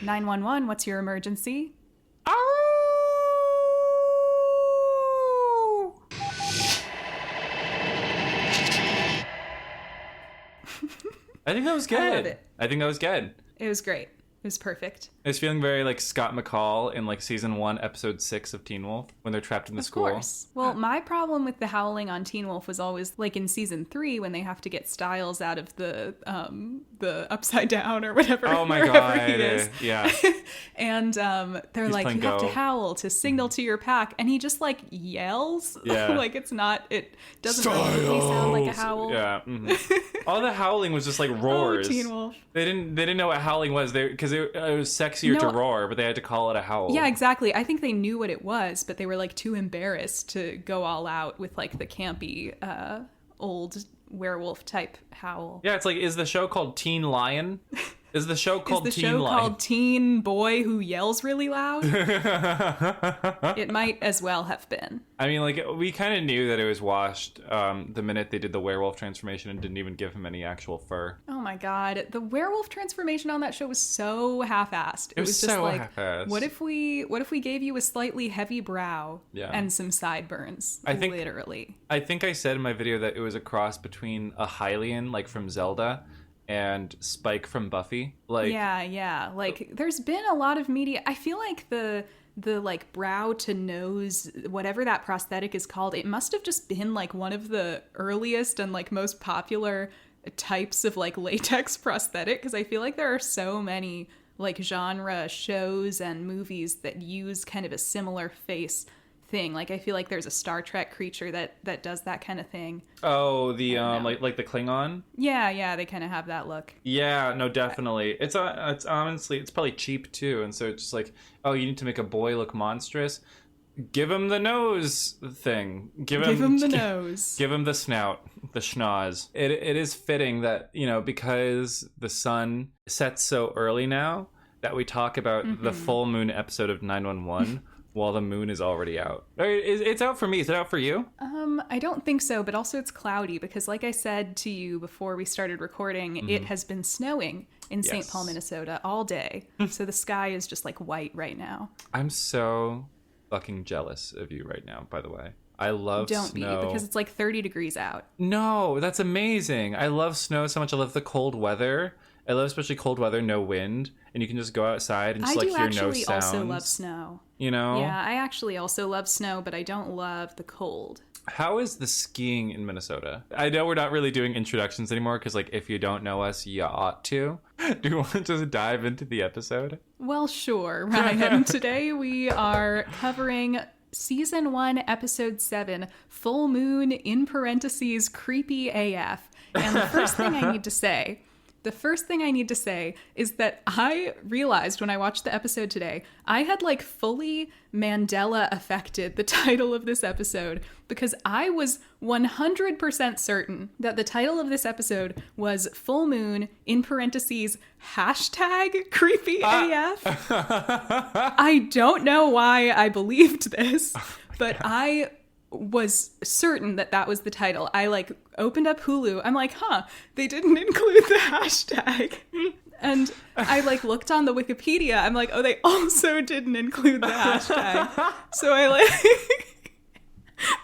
911, what's your emergency? I think that was good. I love it. I think that was good. It was great. It was perfect. I was feeling very like Scott McCall in like season 1, episode 6 of Teen Wolf when they're trapped in the school. Of course. Well, my problem with the howling on Teen Wolf was always like in season 3 when they have to get Styles out of the upside down or whatever. Oh my god! he is. Yeah. And they're He's like, you playing have to Go. howl to signal to your pack, and he just like yells. Yeah. Like it doesn't really sound like a howl. Yeah. All the howling was just like roars. Oh, Teen Wolf. They didn't know what howling was. Because it was sexier to roar, but they had to call it a howl. Yeah, exactly. I think they knew what it was, but they were like too embarrassed to go all out with like the campy old werewolf type howl. Yeah, it's like, is the show called Teen Lion? Is the show called Teen Lion? Called Teen Boy Who Yells Really Loud? It might as well have been. I mean, like, we kind of knew that it was washed the minute they did the werewolf transformation and didn't even give him any actual fur. Oh my god. The werewolf transformation on that show was so half-assed. It was just so like, half-assed. what if we gave you a slightly heavy brow Yeah. and some sideburns? Literally. I think I said in my video that it was a cross between a Hylian, like from Zelda, and Spike from Buffy. Like, yeah. Like, there's been a lot of media. I feel like the like brow to nose, whatever that prosthetic is called, it must have just been like one of the earliest and like most popular types of like latex prosthetic, because I feel like there are so many like genre shows and movies that use kind of a similar face thing. Like I feel like there's a Star Trek creature that does that kind of thing. Oh, the like the Klingon. Yeah, they kind of have that look. Yeah, no, definitely. It's honestly, it's probably cheap too, and so it's just like, oh, you need to make a boy look monstrous. Give him the nose thing. Give him the nose. Give him the snout, the schnoz. It is fitting that, you know, because the sun sets so early now, that we talk about the full moon episode of 911. While the moon is already out. It's out for me. Is it out for you? I don't think so, but also it's cloudy because like I said to you before we started recording, it has been snowing in St. Paul, Minnesota all day. So the sky is just like white right now. I'm so fucking jealous of you right now, by the way. I love snow. Don't be, because it's like 30 degrees out. No, that's amazing. I love snow so much. I love the cold weather. I love especially cold weather, no wind, and you can just go outside and just like hear no sounds. I do actually also love snow. You know? Yeah, I actually also love snow, but I don't love the cold. How is the skiing in Minnesota? I know we're not really doing introductions anymore because, like, if you don't know us, you ought to. Do you want to just dive into the episode? Well, sure, Ryan. Today we are covering Season 1, Episode 7, Full Moon, in parentheses, Creepy AF. And the first thing I need to say is that I realized when I watched the episode today, I had like fully Mandela affected the title of this episode because I was 100% certain that the title of this episode was Full Moon, in parentheses, hashtag Creepy AF. I don't know why I believed this, but I was certain that was the title. I like opened up Hulu. I'm like, they didn't include the hashtag. And I like looked on the Wikipedia. I'm like, oh, they also didn't include the hashtag. So I like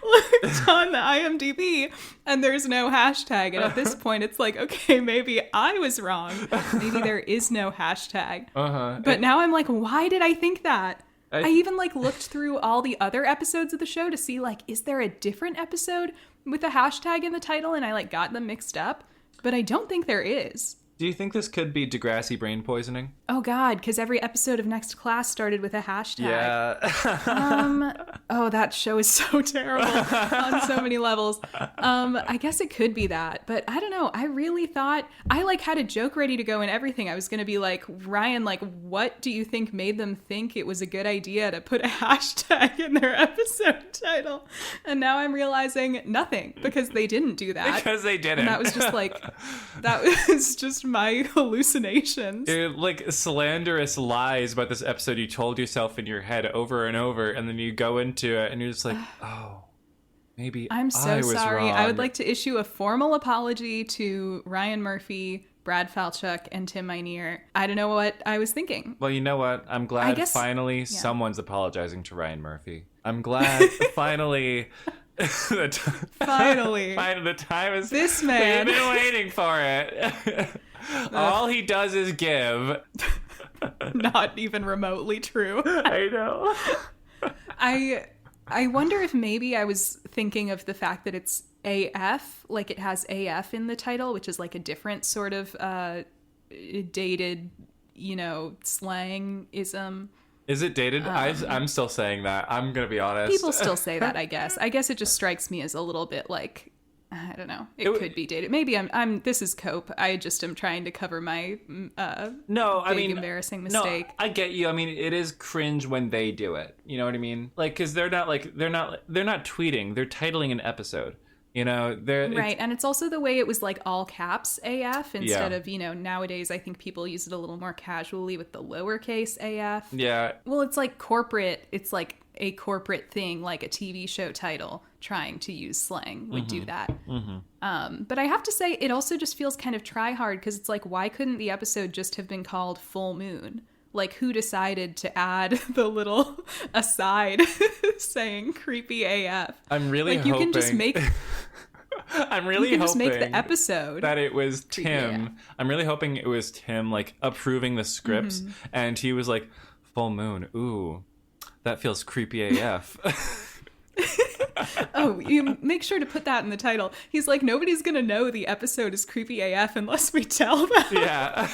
looked on the IMDb and there's no hashtag. And at this point it's like, okay, maybe I was wrong. Maybe there is no hashtag. But now I'm like, why did I think that? I even like looked through all the other episodes of the show to see like, is there a different episode with a hashtag in the title? And I like got them mixed up, but I don't think there is. Do you think this could be Degrassi brain poisoning? Oh God, because every episode of Next Class started with a hashtag. Yeah. Oh, that show is so terrible on so many levels. I guess it could be that, but I don't know. I really thought I like had a joke ready to go and everything. I was going to be like, Ryan, like, what do you think made them think it was a good idea to put a hashtag in their episode title? And now I'm realizing nothing, because they didn't do that. Because they didn't. And that was just like, that was just my hallucinations. Like slanderous lies about this episode you told yourself in your head over and over, and then you go into it and you're just like, oh, maybe I'm so I was sorry. wrong. I would like to issue a formal apology to Ryan Murphy, Brad Falchuk and Tim Minear. I don't know what I was thinking. Well, you know what? I'm glad finally someone's apologizing to Ryan Murphy. I'm glad finally... Finally. The time is... This man. We've been waiting for it. All he does is give. Not even remotely true. I know. I wonder if maybe I was thinking of the fact that it's AF, like it has AF in the title, which is like a different sort of dated, slang-ism. Is it dated? I'm still saying that. I'm going to be honest. People still say that, I guess. I guess it just strikes me as a little bit like, I don't know. It could be dated. Maybe this is cope. I just am trying to cover my embarrassing mistake. No, I get you. I mean, it is cringe when they do it. You know what I mean? Like, because they're not tweeting. They're titling an episode. Right, and it's also the way it was like all caps AF instead of, nowadays I think people use it a little more casually with the lowercase AF. Yeah. Well, it's like corporate, it's like a corporate thing, like a TV show title trying to use slang would do that. Mm-hmm. But I have to say, it also just feels kind of try hard because it's like, why couldn't the episode just have been called Full Moon? Like, who decided to add the little aside saying creepy AF? I'm really hoping... you can just make... I'm really hoping just make the episode that it was Tim. AF. I'm really hoping it was Tim, like, approving the scripts, and he was like, Full Moon, ooh, that feels creepy AF. Oh, you make sure to put that in the title. He's like, nobody's gonna know the episode is creepy AF unless we tell them. Yeah.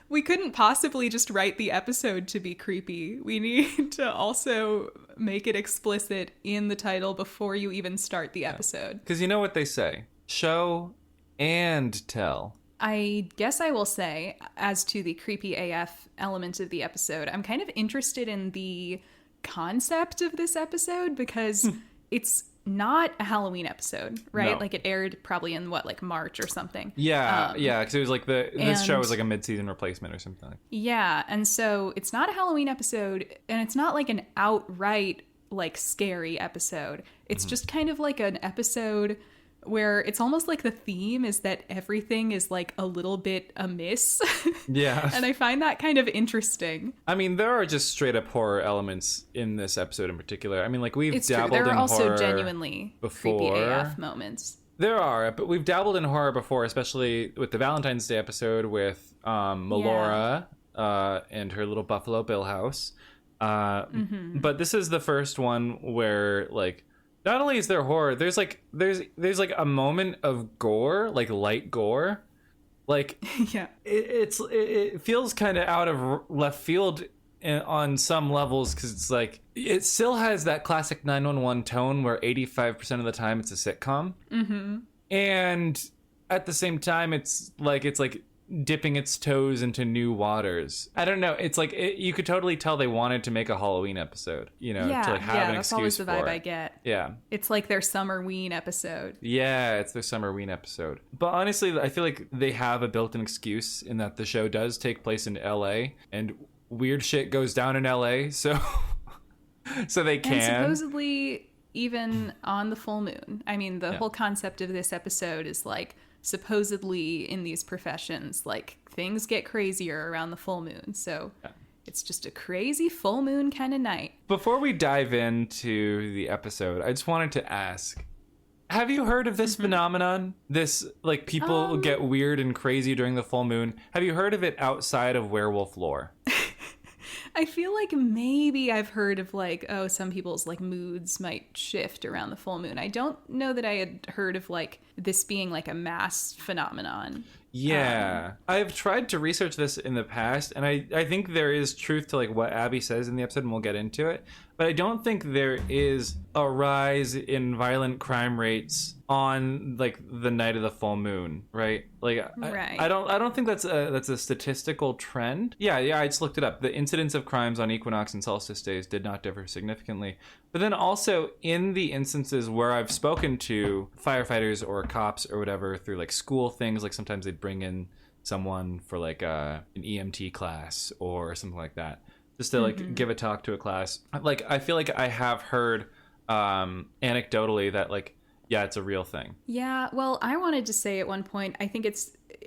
We couldn't possibly just write the episode to be creepy. We need to also make it explicit in the title before you even start the episode. Because you know what they say, show and tell. I guess I will say, as to the creepy AF element of the episode, I'm kind of interested in the concept of this episode because it's not a Halloween episode, right? No. Like it aired probably in March or something. Yeah, because it was like this show was like a mid-season replacement or something. Yeah, and so it's not a Halloween episode, and it's not like an outright like scary episode. It's just kind of like an episode where it's almost like the theme is that everything is like a little bit amiss. Yeah. And I find that kind of interesting. I mean, there are just straight up horror elements in this episode in particular. I mean, like we've it's dabbled true. There in are also horror genuinely before. Creepy AF moments. There are, but we've dabbled in horror before, especially with the Valentine's Day episode with Melora and her little Buffalo Bill house. But this is the first one where like not only is there horror, there's like a moment of gore, like light gore, like yeah, it feels kind of out of left field on some levels because it's like it still has that classic 911 tone where 85% of the time it's a sitcom, and at the same time it's like dipping its toes into new waters. I don't know. It's like you could totally tell they wanted to make a Halloween episode, to like have an excuse for it. Yeah, that's always the vibe I get. Yeah. It's like their Summerween episode. Yeah, it's their Summerween episode. But honestly, I feel like they have a built-in excuse in that the show does take place in LA and weird shit goes down in LA, so so they can. And supposedly even on the full moon. I mean, the whole concept of this episode is like supposedly in these professions, like things get crazier around the full moon. So it's just a crazy full moon kind of night. Before we dive into the episode, I just wanted to ask, have you heard of this phenomenon? This, like, people get weird and crazy during the full moon. Have you heard of it outside of werewolf lore? I feel like maybe I've heard of like, some people's like moods might shift around the full moon. I don't know that I had heard of like this being like a mass phenomenon. Yeah. I've tried to research this in the past, and I think there is truth to like what Abby says in the episode, and we'll get into it. But I don't think there is a rise in violent crime rates on like the night of the full moon, right? Like, right. I don't think that's a statistical trend. Yeah, I just looked it up. The incidence of crimes on equinox and solstice days did not differ significantly. But then also in the instances where I've spoken to firefighters or cops or whatever through like school things, like sometimes they'd bring in someone for like an EMT class or something like that, just to like give a talk to a class. Like, I feel like I have heard anecdotally that like, yeah, it's a real thing. Yeah, well, I wanted to say at one point, I think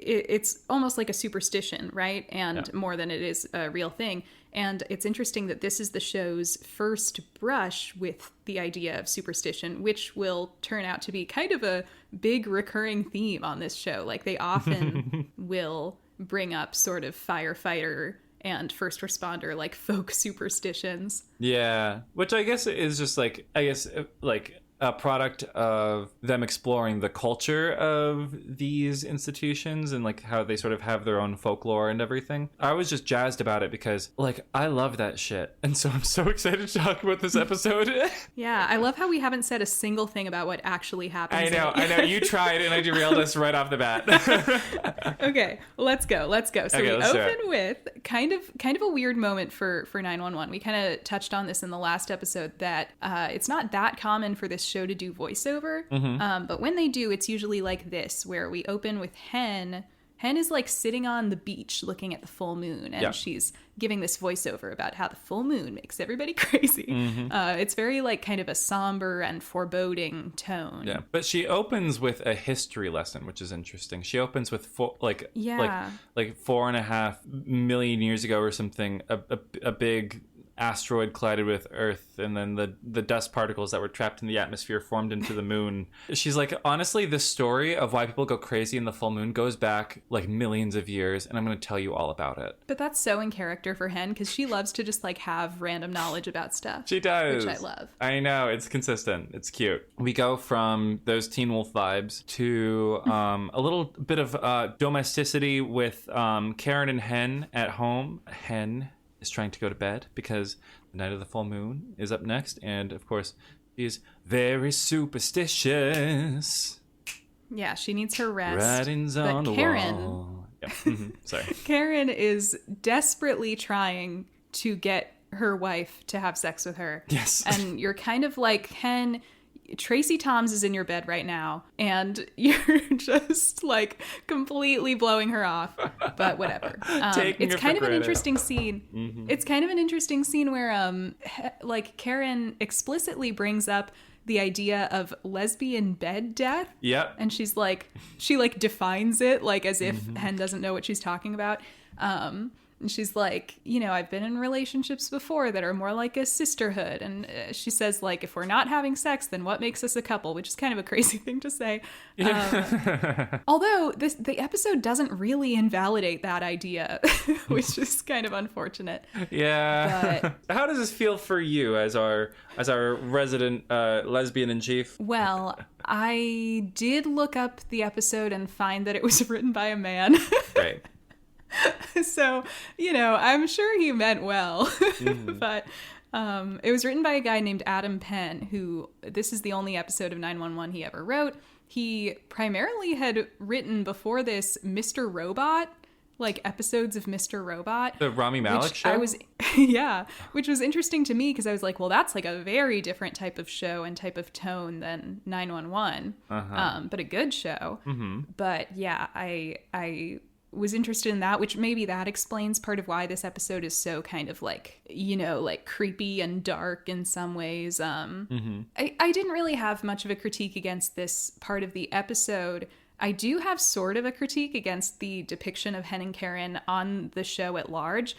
it's almost like a superstition, right? And more than it is a real thing. And it's interesting that this is the show's first brush with the idea of superstition, which will turn out to be kind of a big recurring theme on this show. Like, they often will bring up sort of firefighter and first responder, like, folk superstitions. Yeah, which I guess is just like a product of them exploring the culture of these institutions and like how they sort of have their own folklore and everything. I was just jazzed about it because like I love that shit. And so I'm so excited to talk about this episode. Yeah, I love how we haven't said a single thing about what actually happens. I know. You tried and I derailed us right off the bat. Okay, let's go. So okay, we open with kind of a weird moment for 911. We kind of touched on this in the last episode that it's not that common for this show to do voiceover, but when they do, it's usually like this, where we open with Hen is like sitting on the beach looking at the full moon, and she's giving this voiceover about how the full moon makes everybody crazy. It's very like kind of a somber and foreboding tone. Yeah, but she opens with a history lesson, which is interesting. She opens with 4.5 million years ago or something, a big asteroid collided with Earth, and then the dust particles that were trapped in the atmosphere formed into the moon. She's like, honestly, this story of why people go crazy in the full moon goes back like millions of years, and I'm going to tell you all about it. But that's so in character for Hen, because she loves to just like have random knowledge about stuff. She does. Which I love. I know, it's consistent. It's cute. We go from those Teen Wolf vibes to a little bit of domesticity with Karen and Hen at home. Hen is trying to go to bed because the night of the full moon is up next, and of course she's very superstitious. Yeah, she needs her rest. Writings on the wall. Yeah. Sorry. Karen is desperately trying to get her wife to have sex with her. Yes. And you're kind of like, Hen, Tracy Toms is in your bed right now, and you're just like completely blowing her off, but whatever. It's kind of an interesting scene. It's kind of an interesting scene where like Karen explicitly brings up the idea of lesbian bed death. Yep. And she's like, she like defines it like as if Hen doesn't know what she's talking about. And she's like, you know, I've been in relationships before that are more like a sisterhood. And she says, like, if we're not having sex, then what makes us a couple? Which is kind of a crazy thing to say. Although the episode doesn't really invalidate that idea, which is kind of unfortunate. Yeah. But, how does this feel for you as our resident lesbian in chief? Well, I did look up the episode and find that it was written by a man. Right. So, you know, I'm sure he meant well, but it was written by a guy named Adam Penn, who, this is the only episode of 911 he ever wrote. He primarily had written before this Mr. Robot, like episodes of Mr. Robot. The Rami Malek show? Which was interesting to me because I was like, well, that's like a very different type of show and type of tone than 911, but a good show. But yeah, I was interested in that, which maybe that explains part of why this episode is so kind of like, you know, like creepy and dark in some ways. I didn't really have much of a critique against this part of the episode. I do have sort of a critique against the depiction of Hen and Karen on the show at large,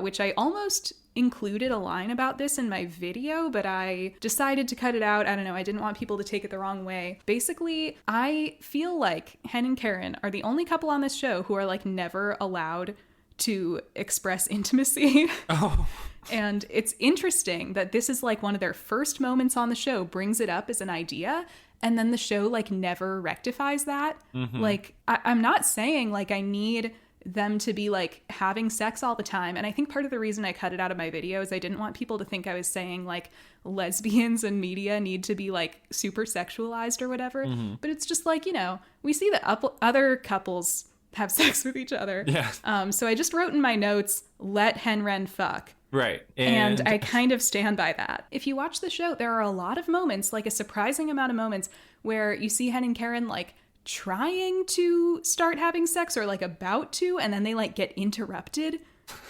which I almost included a line about this in my video, but I decided to cut it out. I don't know. I didn't want people to take it the wrong way. Basically, I feel like Hen and Karen are the only couple on this show who are like never allowed to express intimacy. Oh. And it's interesting that this is like one of their first moments on the show, brings it up as an idea, and then the show like never rectifies that. Like, I'm not saying like I need them to be like having sex all the time. And I think part of the reason I cut it out of my video is I didn't want people to think I was saying like lesbians and media need to be like super sexualized or whatever. But it's just like, you know, we see that other couples have sex with each other. Yeah. So I just wrote in my notes, let Hen Ren fuck. Right. And I kind of stand by that. If you watch the show, there are a lot of moments, like a surprising amount of moments, where you see Hen and Karen like trying to start having sex or like about to, and then they like get interrupted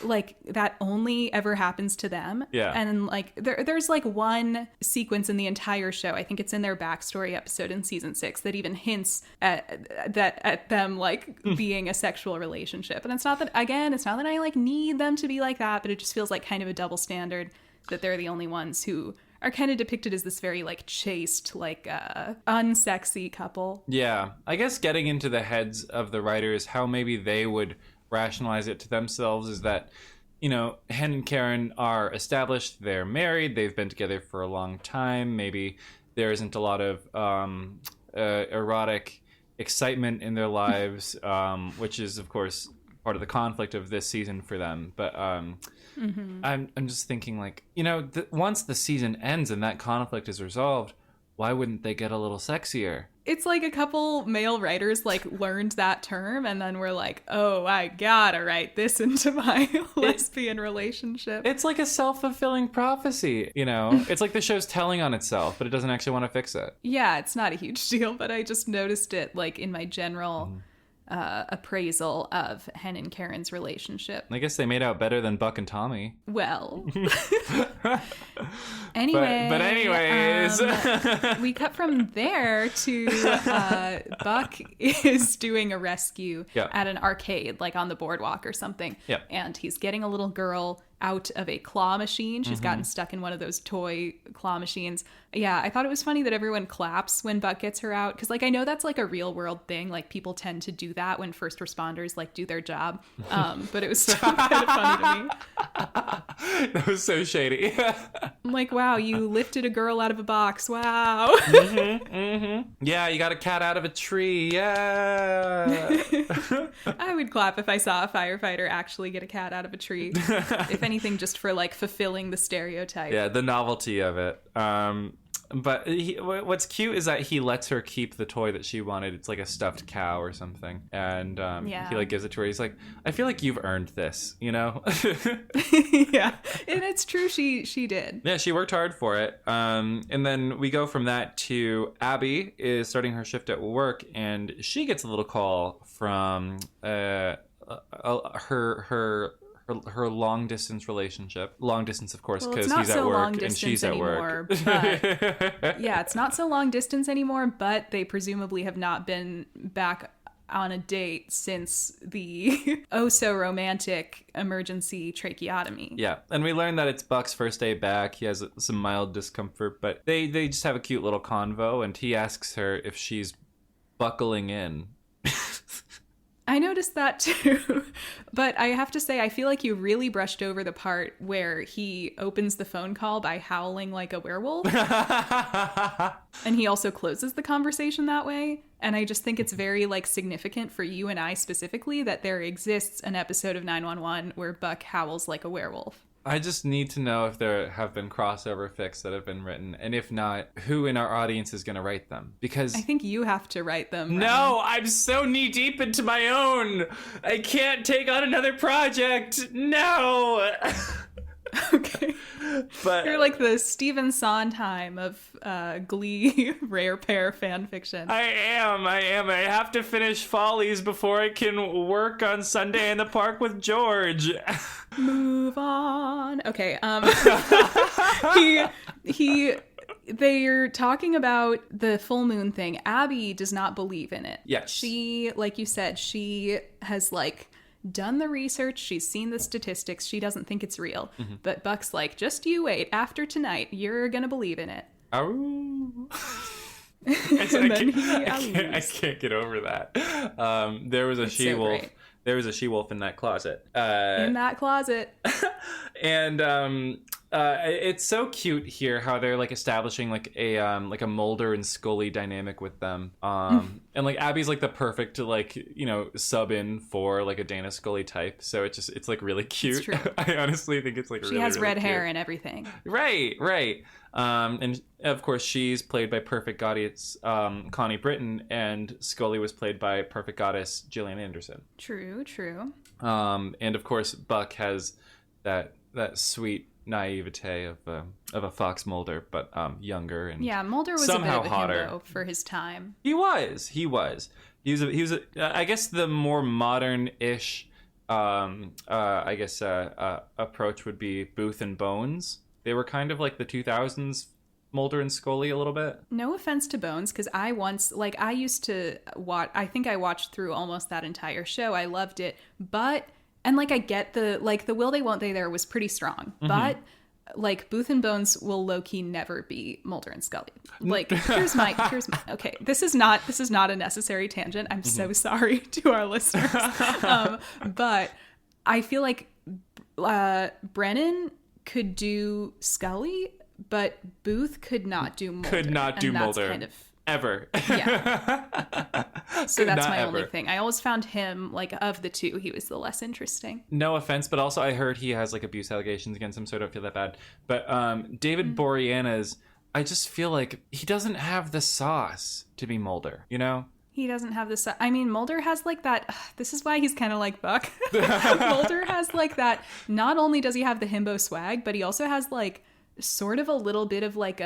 like that only ever happens to them. Yeah. And like there's like one sequence in the entire show, I think it's in their backstory episode in season 6, that even hints at them like being a sexual relationship. And it's not that I like need them to be like that, but it just feels like kind of a double standard that they're the only ones who are kind of depicted as this very like chaste, like unsexy couple. Yeah. I guess getting into the heads of the writers, how maybe they would rationalize it to themselves is that, you know, Hen and Karen are established, they're married, they've been together for a long time, maybe there isn't a lot of erotic excitement in their lives, which is of course part of the conflict of this season for them. But I'm just thinking, like, you know, once the season ends and that conflict is resolved, why wouldn't they get a little sexier? It's like a couple male writers like learned that term and then we're like, oh, I gotta write this into my lesbian relationship. It's like a self-fulfilling prophecy, you know? It's like the show's telling on itself, but it doesn't actually want to fix it. Yeah, it's not a huge deal, but I just noticed it like in my general appraisal of Hen and Karen's relationship. I guess they made out better than Buck and Tommy. Well. Anyway. But anyways. We cut from there to Buck is doing a rescue at an arcade, like on the boardwalk or something. Yep. And he's getting a little girl out of a claw machine. She's gotten stuck in one of those toy claw machines. Yeah, I thought it was funny that everyone claps when Buck gets her out, because like I know that's like a real world thing, like people tend to do that when first responders like do their job, but it was still kind of funny to me. That was so shady. I'm like, wow, you lifted a girl out of a box. Wow. Yeah, you got a cat out of a tree. Yeah. I would clap if I saw a firefighter actually get a cat out of a tree. If anything, just for like fulfilling the stereotype. Yeah, the novelty of it. But what's cute is that he lets her keep the toy that she wanted. It's like a stuffed cow or something. And he like gives it to her. He's like, I feel like you've earned this, you know? Yeah, and it's true. She did. Yeah, she worked hard for it. And then we go from that to Abby is starting her shift at work, and she gets a little call from her long distance relationship. Long distance, of course, because he's at work and she's at work. But, yeah, it's not so long distance anymore, but they presumably have not been back on a date since the oh so romantic emergency tracheotomy. Yeah, and we learned that it's Buck's first day back. He has some mild discomfort, but they just have a cute little convo, and he asks her if she's buckling in. I noticed that too, but I have to say, I feel like you really brushed over the part where he opens the phone call by howling like a werewolf. And he also closes the conversation that way. And I just think it's very like significant for you and I specifically that there exists an episode of 911 where Buck howls like a werewolf. I just need to know if there have been crossover fics that have been written, and if not, who in our audience is going to write them? Because I think you have to write them. No, I'm so knee deep into my own. I can't take on another project. No. Okay. But you're like the Stephen Sondheim of Glee rare pair fan fiction. I am. I have to finish Follies before I can work on Sunday in the Park with George. Move on. Okay. They're talking about the full moon thing. Abby does not believe in it. Yes. She, like you said, she has like done the research. She's seen the statistics. She doesn't think it's real. Mm-hmm. But Buck's like, just you wait. After tonight, you're going to believe in it. Awoooo. I can't get over that. There was a she-wolf. So there was a she-wolf in that closet. In that closet. And it's so cute here how they're like establishing like a Mulder and Scully dynamic with them. And like Abby's like the perfect like, you know, sub in for like a Dana Scully type. So it's like really cute. It's true. I honestly think it's like she really, has really red cute. hair and everything. Right. And of course she's played by Perfect Goddess Connie Britton, and Scully was played by Perfect Goddess Gillian Anderson. True. And of course Buck has that sweet naivete of a Fox Mulder, but younger and Mulder was somehow a bit of a hotter himbo for his time. He was. He was I guess the more modern-ish I guess approach would be Booth and Bones. They were kind of like the 2000s Mulder and Scully a little bit. No offense to Bones, because I used to watch, I think I watched through almost that entire show. I loved it. But, and like I get the will they won't they there was pretty strong. Mm-hmm. But like Booth and Bones will low-key never be Mulder and Scully. Like here's my okay, this is not a necessary tangent. I'm so sorry to our listeners. But I feel like Brennan could do Scully, but Booth could not do Mulder. Could not do Mulder. Kind of, ever. Yeah. So that's my only thing. I always found him, like, of the two, he was the less interesting. No offense, but also I heard he has, like, abuse allegations against him, so I don't feel that bad. But David Boreanaz, I just feel like he doesn't have the sauce to be Mulder, you know? He doesn't have this. I mean, Mulder has like that. This is why he's kind of like Buck. Mulder has like that. Not only does he have the himbo swag, but he also has like sort of a little bit of like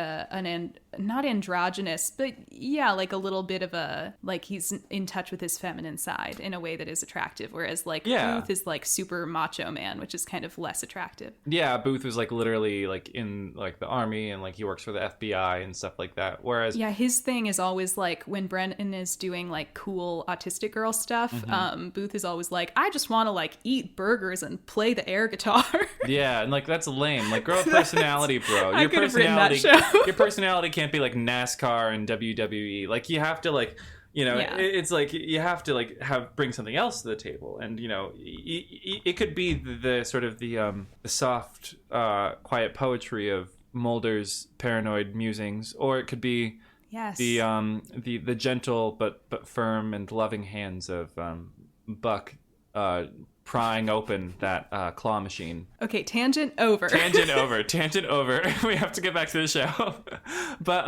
not androgynous, but yeah, like a little bit of a, like he's in touch with his feminine side in a way that is attractive. Whereas like Booth is like super macho man, which is kind of less attractive. Yeah, Booth was like literally like in like the army and like he works for the FBI and stuff like that. Whereas his thing is always like when Brennan is doing like cool autistic girl stuff, Booth is always like, I just want to like eat burgers and play the air guitar. Yeah, and like that's lame. Like grow a personality, bro. I could have written that show. Your personality can't be like NASCAR and WWE. Like you have to like, you know, it's like you have to like bring something else to the table, and you know, it could be the sort of the soft, quiet poetry of Mulder's paranoid musings, or it could be the gentle but firm and loving hands of Buck prying open that claw machine. Okay, tangent over. Tangent over. We have to get back to the show. But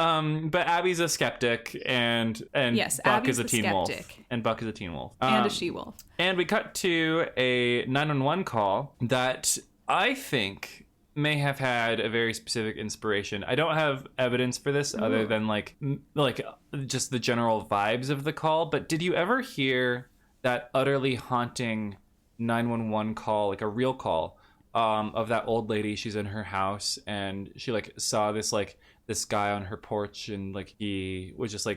Abby's a skeptic, and yes, Buck Abby's is a teen wolf. And Buck is a teen wolf. And a she-wolf. And we cut to a 911 call that I think may have had a very specific inspiration. I don't have evidence for this other than like just the general vibes of the call, but did you ever hear that utterly haunting 911 call, like a real call, of that old lady? She's in her house and she like saw this guy on her porch, and like he was just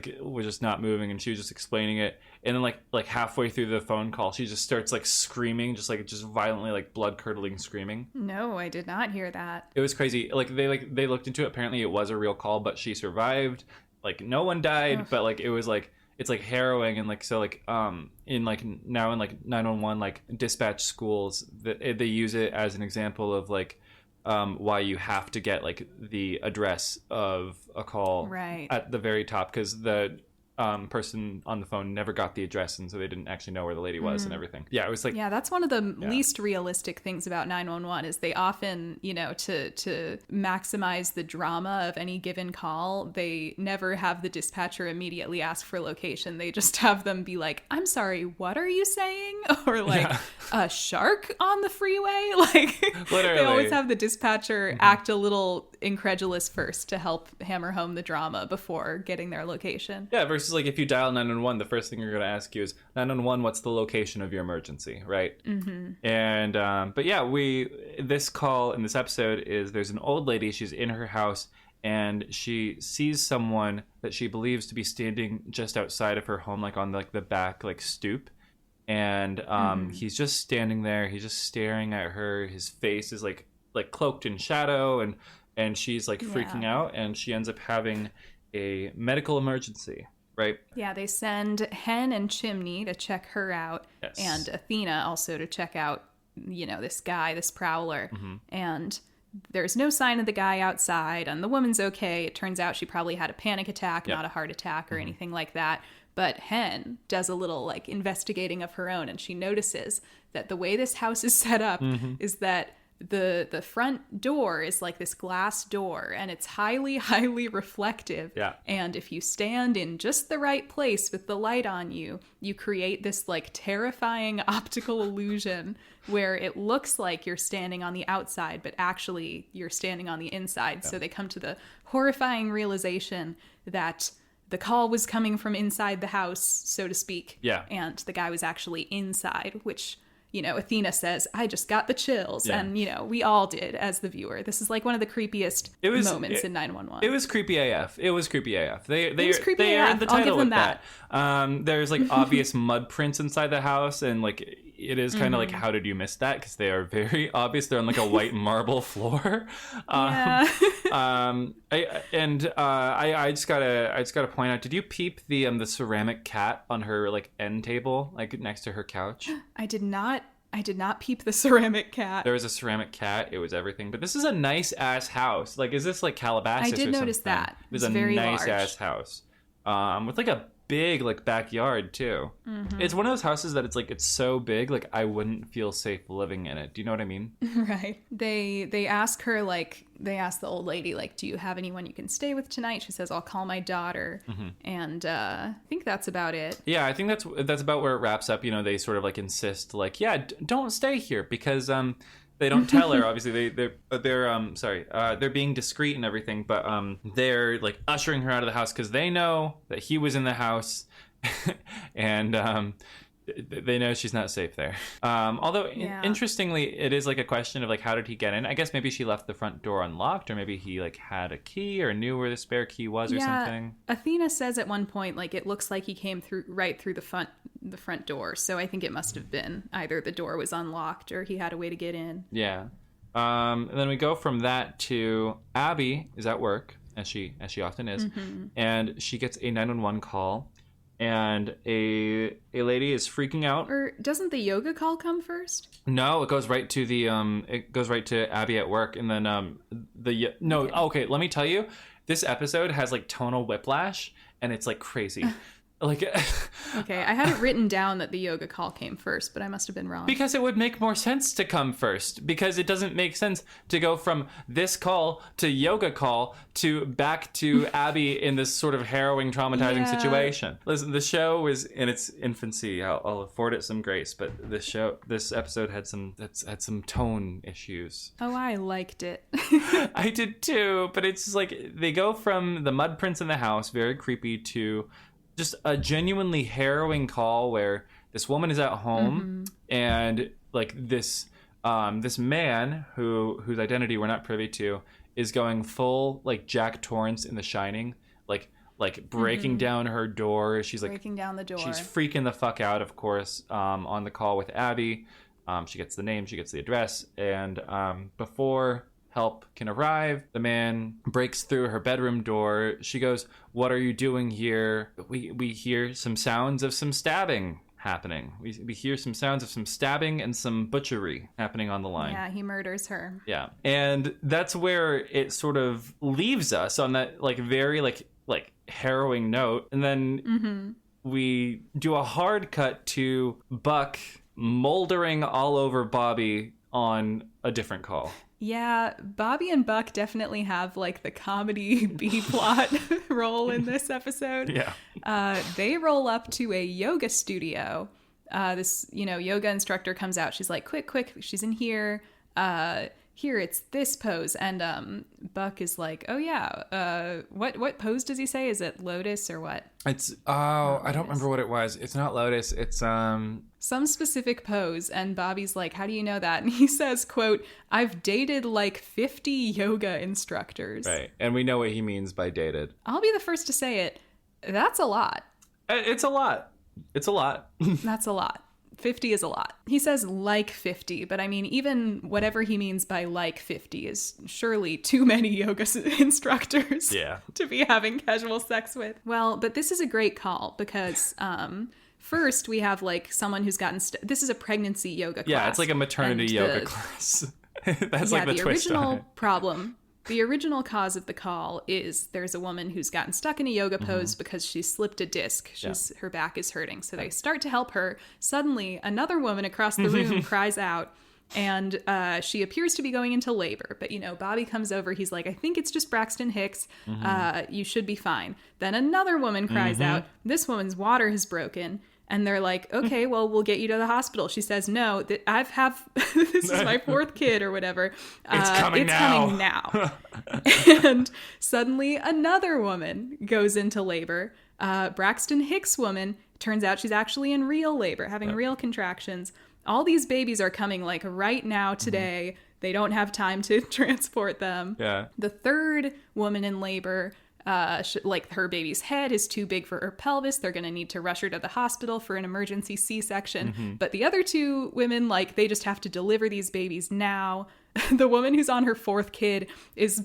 not moving, and she was just explaining it, and then like halfway through the phone call she just starts like screaming, just violently, like blood curdling screaming. No, I did not hear that. It was crazy. They looked into it. Apparently it was a real call, but she survived. Like no one died. Ugh. But like it was like, it's like harrowing, and like so like in like now in like 911 like dispatch schools, they use it as an example of like why you have to get like the address of a call at the very top, because the person on the phone never got the address, and so they didn't actually know where the lady was and everything. Yeah, it was like, yeah, that's one of the least realistic things about 911 is they often, you know, to maximize the drama of any given call, they never have the dispatcher immediately ask for location. They just have them be like, I'm sorry, what are you saying? Or like a shark on the freeway. Like literally. They always have the dispatcher act a little incredulous first to help hammer home the drama before getting their location. Yeah, versus like if you dial 911, the first thing you're going to ask you is 911, what's the location of your emergency, right? Mm-hmm. And but yeah, this call in this episode is there's an old lady, she's in her house, and she sees someone that she believes to be standing just outside of her home, like on like the back like stoop, and he's just standing there, he's just staring at her, his face is like cloaked in shadow, and she's like freaking out, and she ends up having a medical emergency. Right. Yeah, they send Hen and Chimney to check her out, and Athena also to check out, you know, this guy, this prowler. Mm-hmm. And there's no sign of the guy outside, and the woman's okay. It turns out she probably had a panic attack, not a heart attack or anything like that. But Hen does a little like investigating of her own, and she notices that the way this house is set up is that the front door is like this glass door, and it's highly reflective, and if you stand in just the right place with the light on you, you create this like terrifying optical illusion where it looks like you're standing on the outside, but actually you're standing on the inside. So they come to the horrifying realization that the call was coming from inside the house, so to speak, and the guy was actually inside, which, Athena says, I just got the chills. Yeah. And, we all did as the viewer. This is like one of the creepiest moments in 911. It was creepy AF. It was creepy AF. They creepy earned AF. the I'll title give them with that. There's like obvious mud prints inside the house, and like it is kind of like, how did you miss that? Because they are very obvious. They're on like a white marble floor. Yeah. I just gotta point out, did you peep the ceramic cat on her like end table, like next to her couch? I did not peep the ceramic cat. There was a ceramic cat. It was everything. But this is a nice ass house. Like, is this like Calabasas? I did or notice something? that. It was It's a very nice large. ass house. With like a big like backyard too. It's one of those houses that it's so big, like I wouldn't feel safe living in it. Do you know what I mean? Right. They ask her, like, they ask the old lady, like, do you have anyone you can stay with tonight? She says, I'll call my daughter. And I think that's about it. Yeah, I think that's about where it wraps up. They sort of like insist, like, yeah, don't stay here because they don't tell her. Obviously, they're being discreet and everything, but they're like ushering her out of the house because they know that he was in the house, and they know she's not safe there. Although, interestingly, it is like a question of like, how did he get in? I guess maybe she left the front door unlocked, or maybe he like had a key or knew where the spare key was or something. Athena says at one point, like, it looks like he came right through the front door. So I think it must have been either the door was unlocked or he had a way to get in. Yeah. And then we go from that to Abby is at work, as she often is, and she gets a 911 call. And a lady is freaking out. Or doesn't the yoga call come first? No, it goes right to Abby at work, and then okay, let me tell you, this episode has like tonal whiplash, and it's like crazy. Like, okay, I had it written down that the yoga call came first, but I must have been wrong. Because it would make more sense to come first. Because it doesn't make sense to go from this call to yoga call to back to Abby in this sort of harrowing, traumatizing situation. Listen, the show was in its infancy. I'll afford it some grace, but this episode had some tone issues. Oh, I liked it. I did too, but it's just like they go from the mud prints in the house, very creepy, to just a genuinely harrowing call where this woman is at home and like this man whose identity we're not privy to is going full like Jack Torrance in The Shining, like breaking down her door. She's like breaking down the door. She's freaking the fuck out, of course, on the call with Abby. She gets the name, she gets the address, and before help can arrive, the man breaks through her bedroom door. She goes, "What are you doing here?" We hear some sounds of some stabbing happening. We hear some sounds of some stabbing and some butchery happening on the line. Yeah, he murders her. Yeah. And that's where it sort of leaves us on that like very like harrowing note. And then we do a hard cut to Buck moldering all over Bobby on a different call. Yeah, Bobby and Buck definitely have like the comedy B-plot role in this episode. Yeah. They roll up to a yoga studio. This, yoga instructor comes out. She's like, quick, she's in here. Here, it's this pose. And Buck is like, oh yeah, what pose does he say? Is it lotus or what? It's, I don't remember what it was. It's not lotus. It's, some specific pose. And Bobby's like, how do you know that? And he says, quote, I've dated like 50 yoga instructors. Right. And we know what he means by dated. I'll be the first to say it. That's a lot. It's a lot. It's a lot. That's a lot. 50 is a lot. He says like 50, but I mean, even whatever he means by like 50 is surely too many yoga instructors to be having casual sex with. Well, but this is a great call because first we have like someone who's gotten... this is a pregnancy yoga class. Yeah, it's like a maternity yoga class. That's like the twist on it. Problem. The original cause of the call is there's a woman who's gotten stuck in a yoga pose because she slipped a disc. Her back is hurting. So they start to help her. Suddenly, another woman across the room cries out, and she appears to be going into labor. But, Bobby comes over. He's like, I think it's just Braxton Hicks. You should be fine. Then another woman cries out. This woman's water has broken. And they're like, okay, well, we'll get you to the hospital. She says, no, this is my fourth kid or whatever. It's coming now. And suddenly another woman goes into labor. Braxton Hicks woman, turns out she's actually in real labor, having real contractions. all these babies are coming like right now today. They don't have time to transport them. Yeah. The third woman in labor, like her baby's head is too big for her pelvis. They're going to need to rush her to the hospital for an emergency C-section. But the other two women, like, they just have to deliver these babies now. The woman who's on her fourth kid is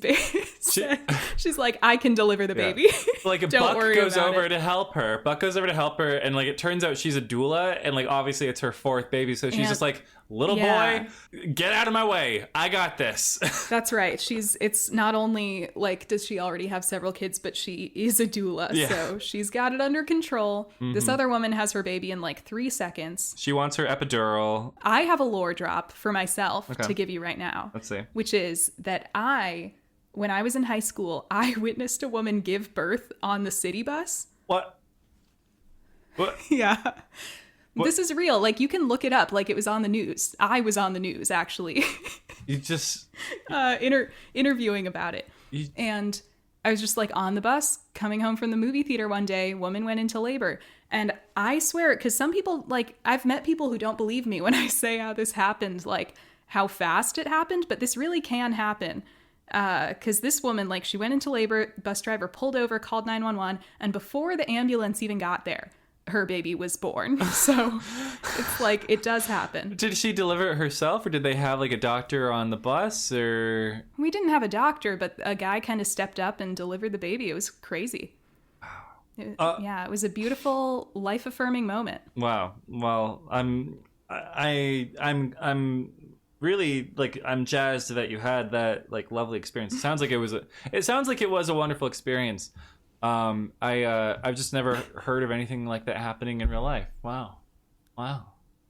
she's like, I can deliver the baby. Like Don't Buck goes about over it. to help her. Buck goes over to help her, and like it turns out she's a doula, and like obviously it's her fourth baby, so she's just like, little boy, get out of my way. I got this. That's right. It's not only like does she already have several kids, but she is a doula, so she's got it under control. This other woman has her baby in like 3 seconds. She wants her epidural. I have a lore drop for myself to give you right now. Let's see. Which is that when I was in high school, I witnessed a woman give birth on the city bus. What? Yeah. What? This is real. Like, you can look it up. Like, it was on the news. I was on the news, actually. You just... interviewing about it. And I was just, like, on the bus, coming home from the movie theater one day. Woman went into labor. And I swear, because some people, like, I've met people who don't believe me when I say how this happened, like, how fast it happened. But this really can happen. Because this woman, like, she went into labor, bus driver pulled over, called 911, and before the ambulance even got there, her baby was born. So it's like, it does happen. Did she deliver it herself, or did they have like a doctor on the bus, or? We didn't have a doctor, but a guy kind of stepped up and delivered the baby. It was crazy. Yeah, it was a beautiful, life-affirming moment. Wow. Well, I'm really, like, I'm jazzed that you had that like lovely experience. It sounds like it was a wonderful experience. I've just never heard of anything like that happening in real life. Wow.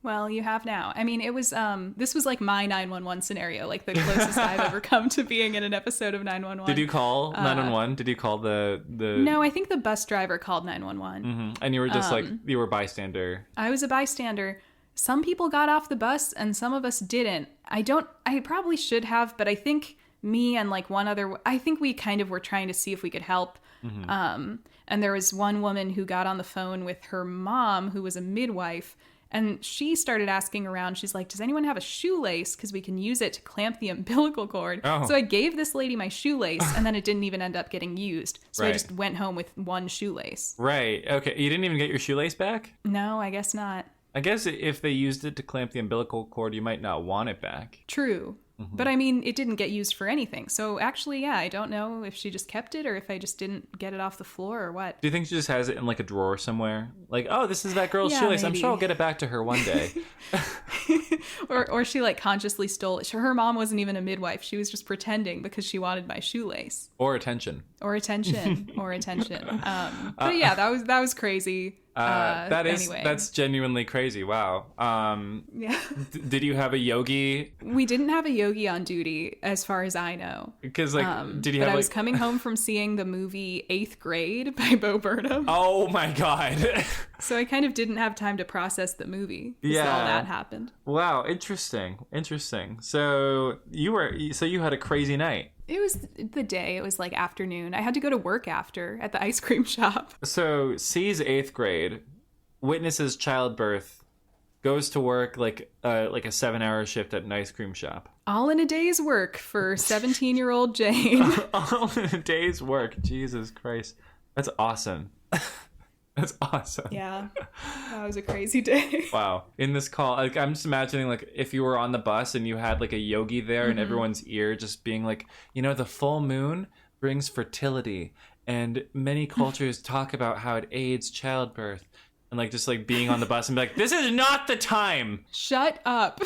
Well, you have now. I mean, it was this was like my 911 scenario, like the closest I've ever come to being in an episode of 911. Did you call 911? Did you call the? No, I think the bus driver called 911. And you were just like, you were a bystander. I was a bystander. Some people got off the bus and some of us didn't. I probably should have, but I think me and like one other, I think we kind of were trying to see if we could help. And there was one woman who got on the phone with her mom, who was a midwife, and she started asking around. She's like, does anyone have a shoelace? Because we can use it to clamp the umbilical cord. Oh. So I gave this lady my shoelace, and then it didn't even end up getting used. So Right. I just went home with one shoelace. Right. Okay. You didn't even get your shoelace back? No, I guess not. I guess if they used it to clamp the umbilical cord, you might not want it back. True. But I mean, it didn't get used for anything. So actually, yeah, I don't know if she just kept it or if I just didn't get it off the floor or what. Do you think she just has it in like a drawer somewhere? Like, oh, this is that girl's Yeah, shoelace. I'm maybe. sure I'll get it back to her one day. Or she like consciously stole it. Her mom wasn't even a midwife. She was just pretending because she wanted my shoelace. Or attention. Or attention. But yeah, that was crazy. Anyway. That's genuinely crazy. Wow. Yeah. Did you have a yogi? We didn't have a yogi on duty, as far as I know. Because like, did you But have? I was coming home from seeing the movie 8th Grade by Bo Burnham. Oh my god. So I kind of didn't have time to process the movie. Yeah. All that happened. Wow. Interesting. So you had a crazy night. It was the day. It was like afternoon. I had to go to work after at the ice cream shop. So C's 8th grade, witnesses childbirth, goes to work like a 7-hour shift at an ice cream shop. All in a day's work for 17-year-old Jane. All in a day's work. Jesus Christ. That's awesome. That's awesome. Yeah. That was a crazy day. Wow. In this call, like, I'm just imagining like if you were on the bus and you had like a yogi there in everyone's ear just being like, the full moon brings fertility and many cultures talk about how it aids childbirth. And like just like being on the bus and be like, this is not the time. Shut up.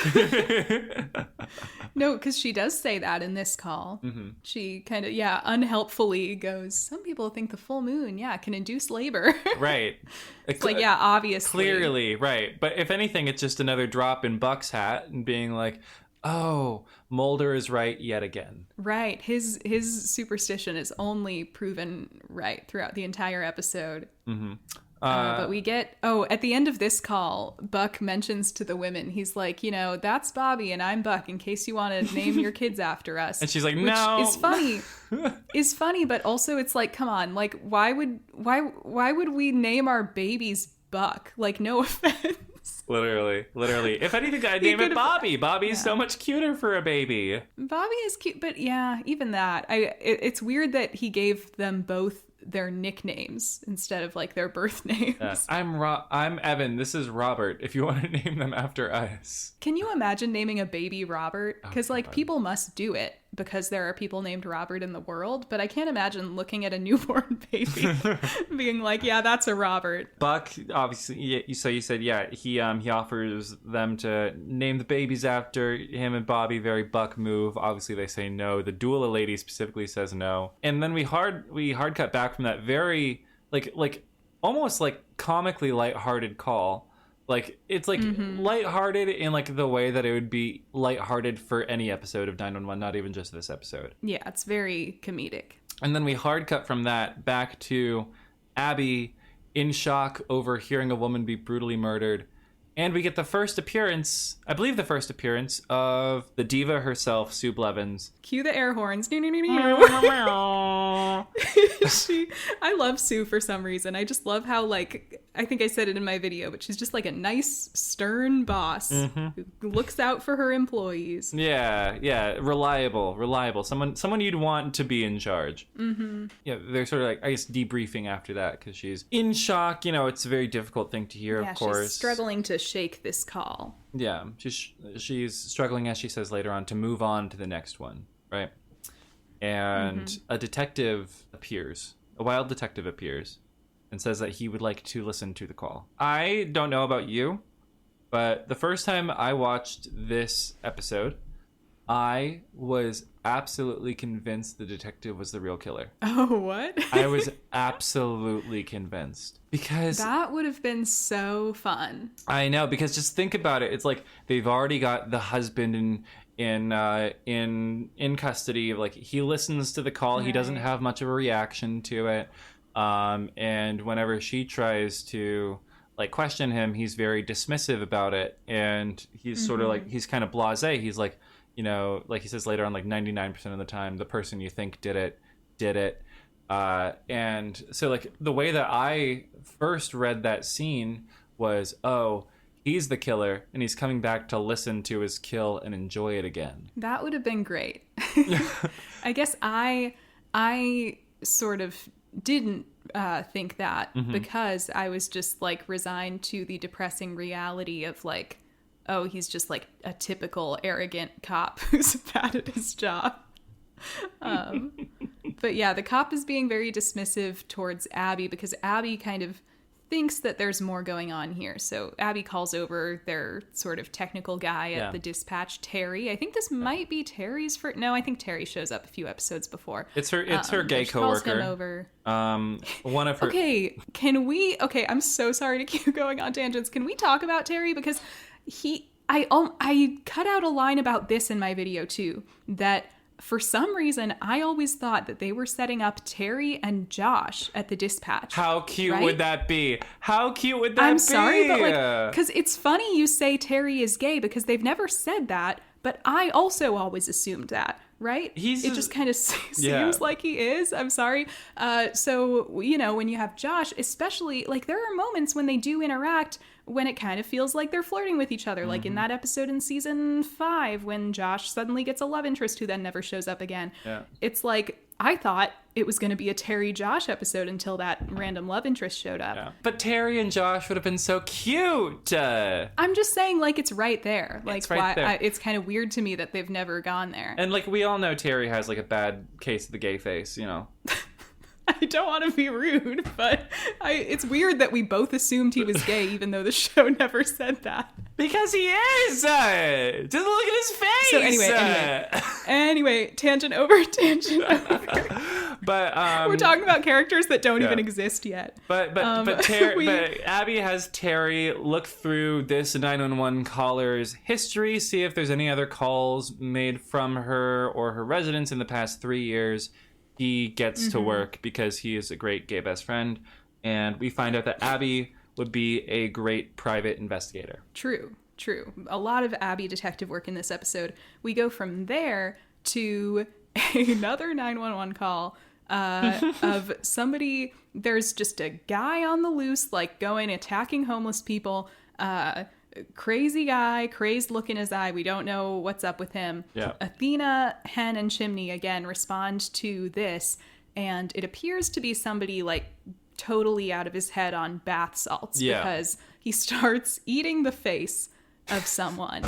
No, because she does say that in this call. She kind of, unhelpfully goes, some people think the full moon, can induce labor. Right. It's like, obviously. Clearly, right. But if anything, it's just another drop in Buck's hat and being like, oh, Mulder is right yet again. Right. His superstition is only proven right throughout the entire episode. But we get, at the end of this call, Buck mentions to the women, he's like, that's Bobby and I'm Buck in case you want to name your kids after us. And she's like, which no. is funny, but also it's like, come on, like, why would we name our babies Buck? Like, no offense. Literally. If anything, I'd name it Bobby. Bobby's so much cuter for a baby. Bobby is cute, but yeah, even that. It's weird that he gave them both their nicknames instead of like their birth names. I'm Evan. This is Robert. If you want to name them after us. Can you imagine naming a baby Robert? Because like people must do it because there are people named Robert in the world, but I can't imagine looking at a newborn baby being like, yeah, that's a Robert. Buck, obviously, so you said, yeah, he offers them to name the babies after him and Bobby. Very Buck move. Obviously, they say no. The doula lady specifically says no. And then we hard cut back from that very, like almost like comically lighthearted call. Like, it's like lighthearted in like the way that it would be lighthearted for any episode of 911, not even just this episode. Yeah, it's very comedic. And then we hard cut from that back to Abby in shock over hearing a woman be brutally murdered. And we get the first appearance, I believe the first appearance, of the diva herself, Sue Blevins. Cue the air horns. I love Sue for some reason. I just love how, like, I think I said it in my video, but she's just like a nice, stern boss who looks out for her employees. Yeah, reliable. Someone you'd want to be in charge. Yeah, they're sort of like, I guess, debriefing after that because she's in shock. You know, it's a very difficult thing to hear, of course. She's struggling to shake this call. Yeah, she's struggling, as she says later on, to move on to the next one, right? And a wild detective appears and says that he would like to listen to the call. I don't know about you, but the first time I watched this episode, I was absolutely convinced the detective was the real killer. Oh, what? I was absolutely convinced. Because that would have been so fun. I know, because just think about it. It's like they've already got the husband in custody. Like, he listens to the call. Right. He doesn't have much of a reaction to it. And whenever she tries to like question him, he's very dismissive about it. And he's sort of like, he's kind of blasé. He's like, you know, like he says later on, like 99% of the time, the person you think did it. And so like the way that I first read that scene was, oh, he's the killer and he's coming back to listen to his kill and enjoy it again. That would have been great. I guess I sort of didn't think that because I was just like resigned to the depressing reality of like, oh, he's just like a typical arrogant cop who's bad at his job. But yeah, the cop is being very dismissive towards Abby because Abby kind of thinks that there's more going on here. So Abby calls over their sort of technical guy at the dispatch, Terry. I think this might be Terry's first. No, I think Terry shows up a few episodes before. It's her gay coworker. Calls him over. One of her. Okay, I'm so sorry to keep going on tangents. Can we talk about Terry? Because I cut out a line about this in my video too, that for some reason I always thought that they were setting up Terry and Josh at the dispatch. How cute would that be? I'm sorry, but like, because it's funny you say Terry is gay because they've never said that, but I also always assumed that. Right? It just kind of seems like he is. I'm sorry. So, you know, when you have Josh, especially, like, there are moments when they do interact when it kind of feels like they're flirting with each other. Like in that episode in season 5 when Josh suddenly gets a love interest who then never shows up again. Yeah. It's like, I thought it was going to be a Terry Josh episode until that random love interest showed up. Yeah. But Terry and Josh would have been so cute. I'm just saying, like, it's right there. Like, it's right there. It's kind of weird to me that they've never gone there. And like, we all know Terry has like a bad case of the gay face, you know. I don't want to be rude, but it's weird that we both assumed he was gay, even though the show never said that. Because he is! Just look at his face! So anyway, tangent over. But we're talking about characters that don't even exist yet. But Abby has Terry look through this 911 caller's history, see if there's any other calls made from her or her residence in the past 3 years. He gets to work because he is a great gay best friend, and we find out that Abby would be a great private investigator. True. A lot of Abby detective work in this episode. We go from there to another 911 call of somebody. There's just a guy on the loose, like going attacking homeless people. crazy guy, crazed look in his eye. We don't know what's up with him. Yeah. Athena, Hen, and Chimney again respond to this, and it appears to be somebody like totally out of his head on bath salts because he starts eating the face of someone.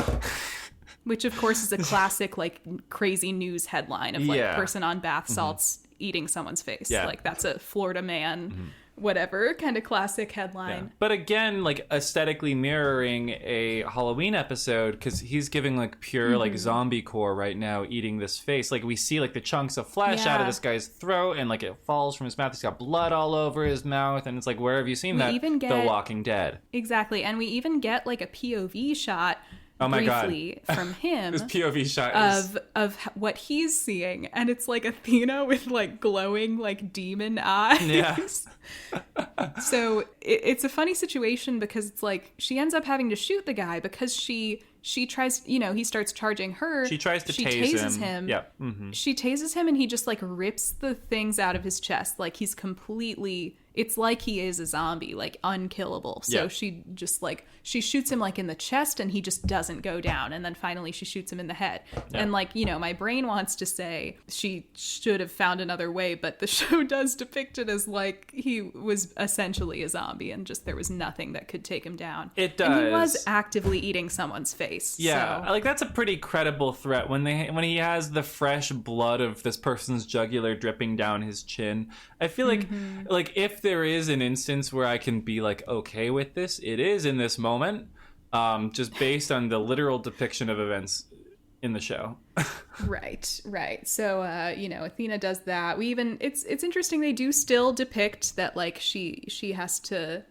Which, of course, is a classic, like, crazy news headline of, like, person on bath salts eating someone's face. Yeah. Like, that's a Florida man, whatever, kind of classic headline. Yeah. But again, like, aesthetically mirroring a Halloween episode, because he's giving, like, pure, like, zombie core right now, eating this face. Like, we see, like, the chunks of flesh out of this guy's throat, and, like, it falls from his mouth. He's got blood all over his mouth, and it's like, where have you seen that? Even get, The Walking Dead. Exactly. And we even get, like, a POV shot Oh my briefly God. from him This POV shot of what he's seeing, and it's like Athena with like glowing like demon eyes. Yeah. So it's a funny situation because it's like she ends up having to shoot the guy because she tries, he starts charging her. She tries to tases him. Yeah. She tases him and he just like rips the things out of his chest. Like he's completely, it's like he is a zombie, like unkillable. So she just like, she shoots him like in the chest and he just doesn't go down. And then finally she shoots him in the head. Yeah. And like, my brain wants to say she should have found another way, but the show does depict it as like he was essentially a zombie and just there was nothing that could take him down. It does. And he was actively eating someone's face. Yeah, so. like that's a pretty credible threat when he has the fresh blood of this person's jugular dripping down his chin. I feel like if there is an instance where I can be like okay with this, it is in this moment, just based on the literal depiction of events in the show. Right. So Athena does that. It's interesting they do still depict that like she has to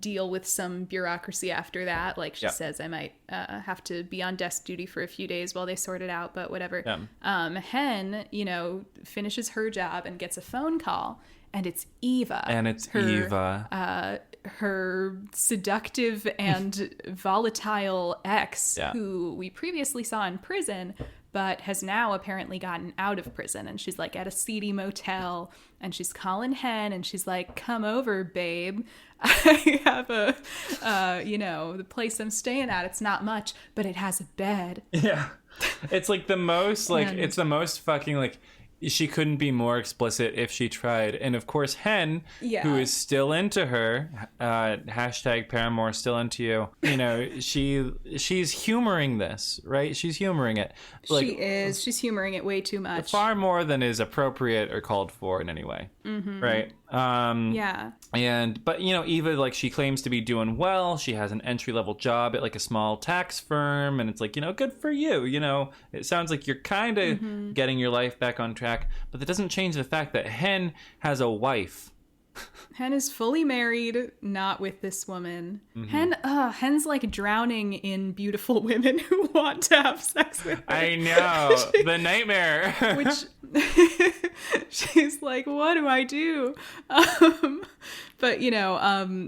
deal with some bureaucracy after that. Like she says, I might have to be on desk duty for a few days while they sort it out, but whatever. Hen, finishes her job and gets a phone call, and it's Eva. And it's Eva. Her seductive and volatile ex, who we previously saw in prison, but has now apparently gotten out of prison. And she's like at a seedy motel, and she's calling Hen, and she's like, come over, babe. I have the place I'm staying at, it's not much, but it has a bed. Yeah. It's like the most, it's the most fucking, like, she couldn't be more explicit if she tried. And of course, Hen, who is still into her, hashtag Paramore still into you, she's humoring this, right? She's humoring it. Like, she is. She's humoring it way too much. Far more than is appropriate or called for in any way. Right? But Eva, like, she claims to be doing well. She has an entry-level job at like a small tax firm, and it's like, good for you. It sounds like you're kind of getting your life back on track, but that doesn't change the fact that Hen has a wife. Hen is fully married, not with this woman. Hen's like drowning in beautiful women who want to have sex with her. I know. The nightmare. Which she's like, what do I do? But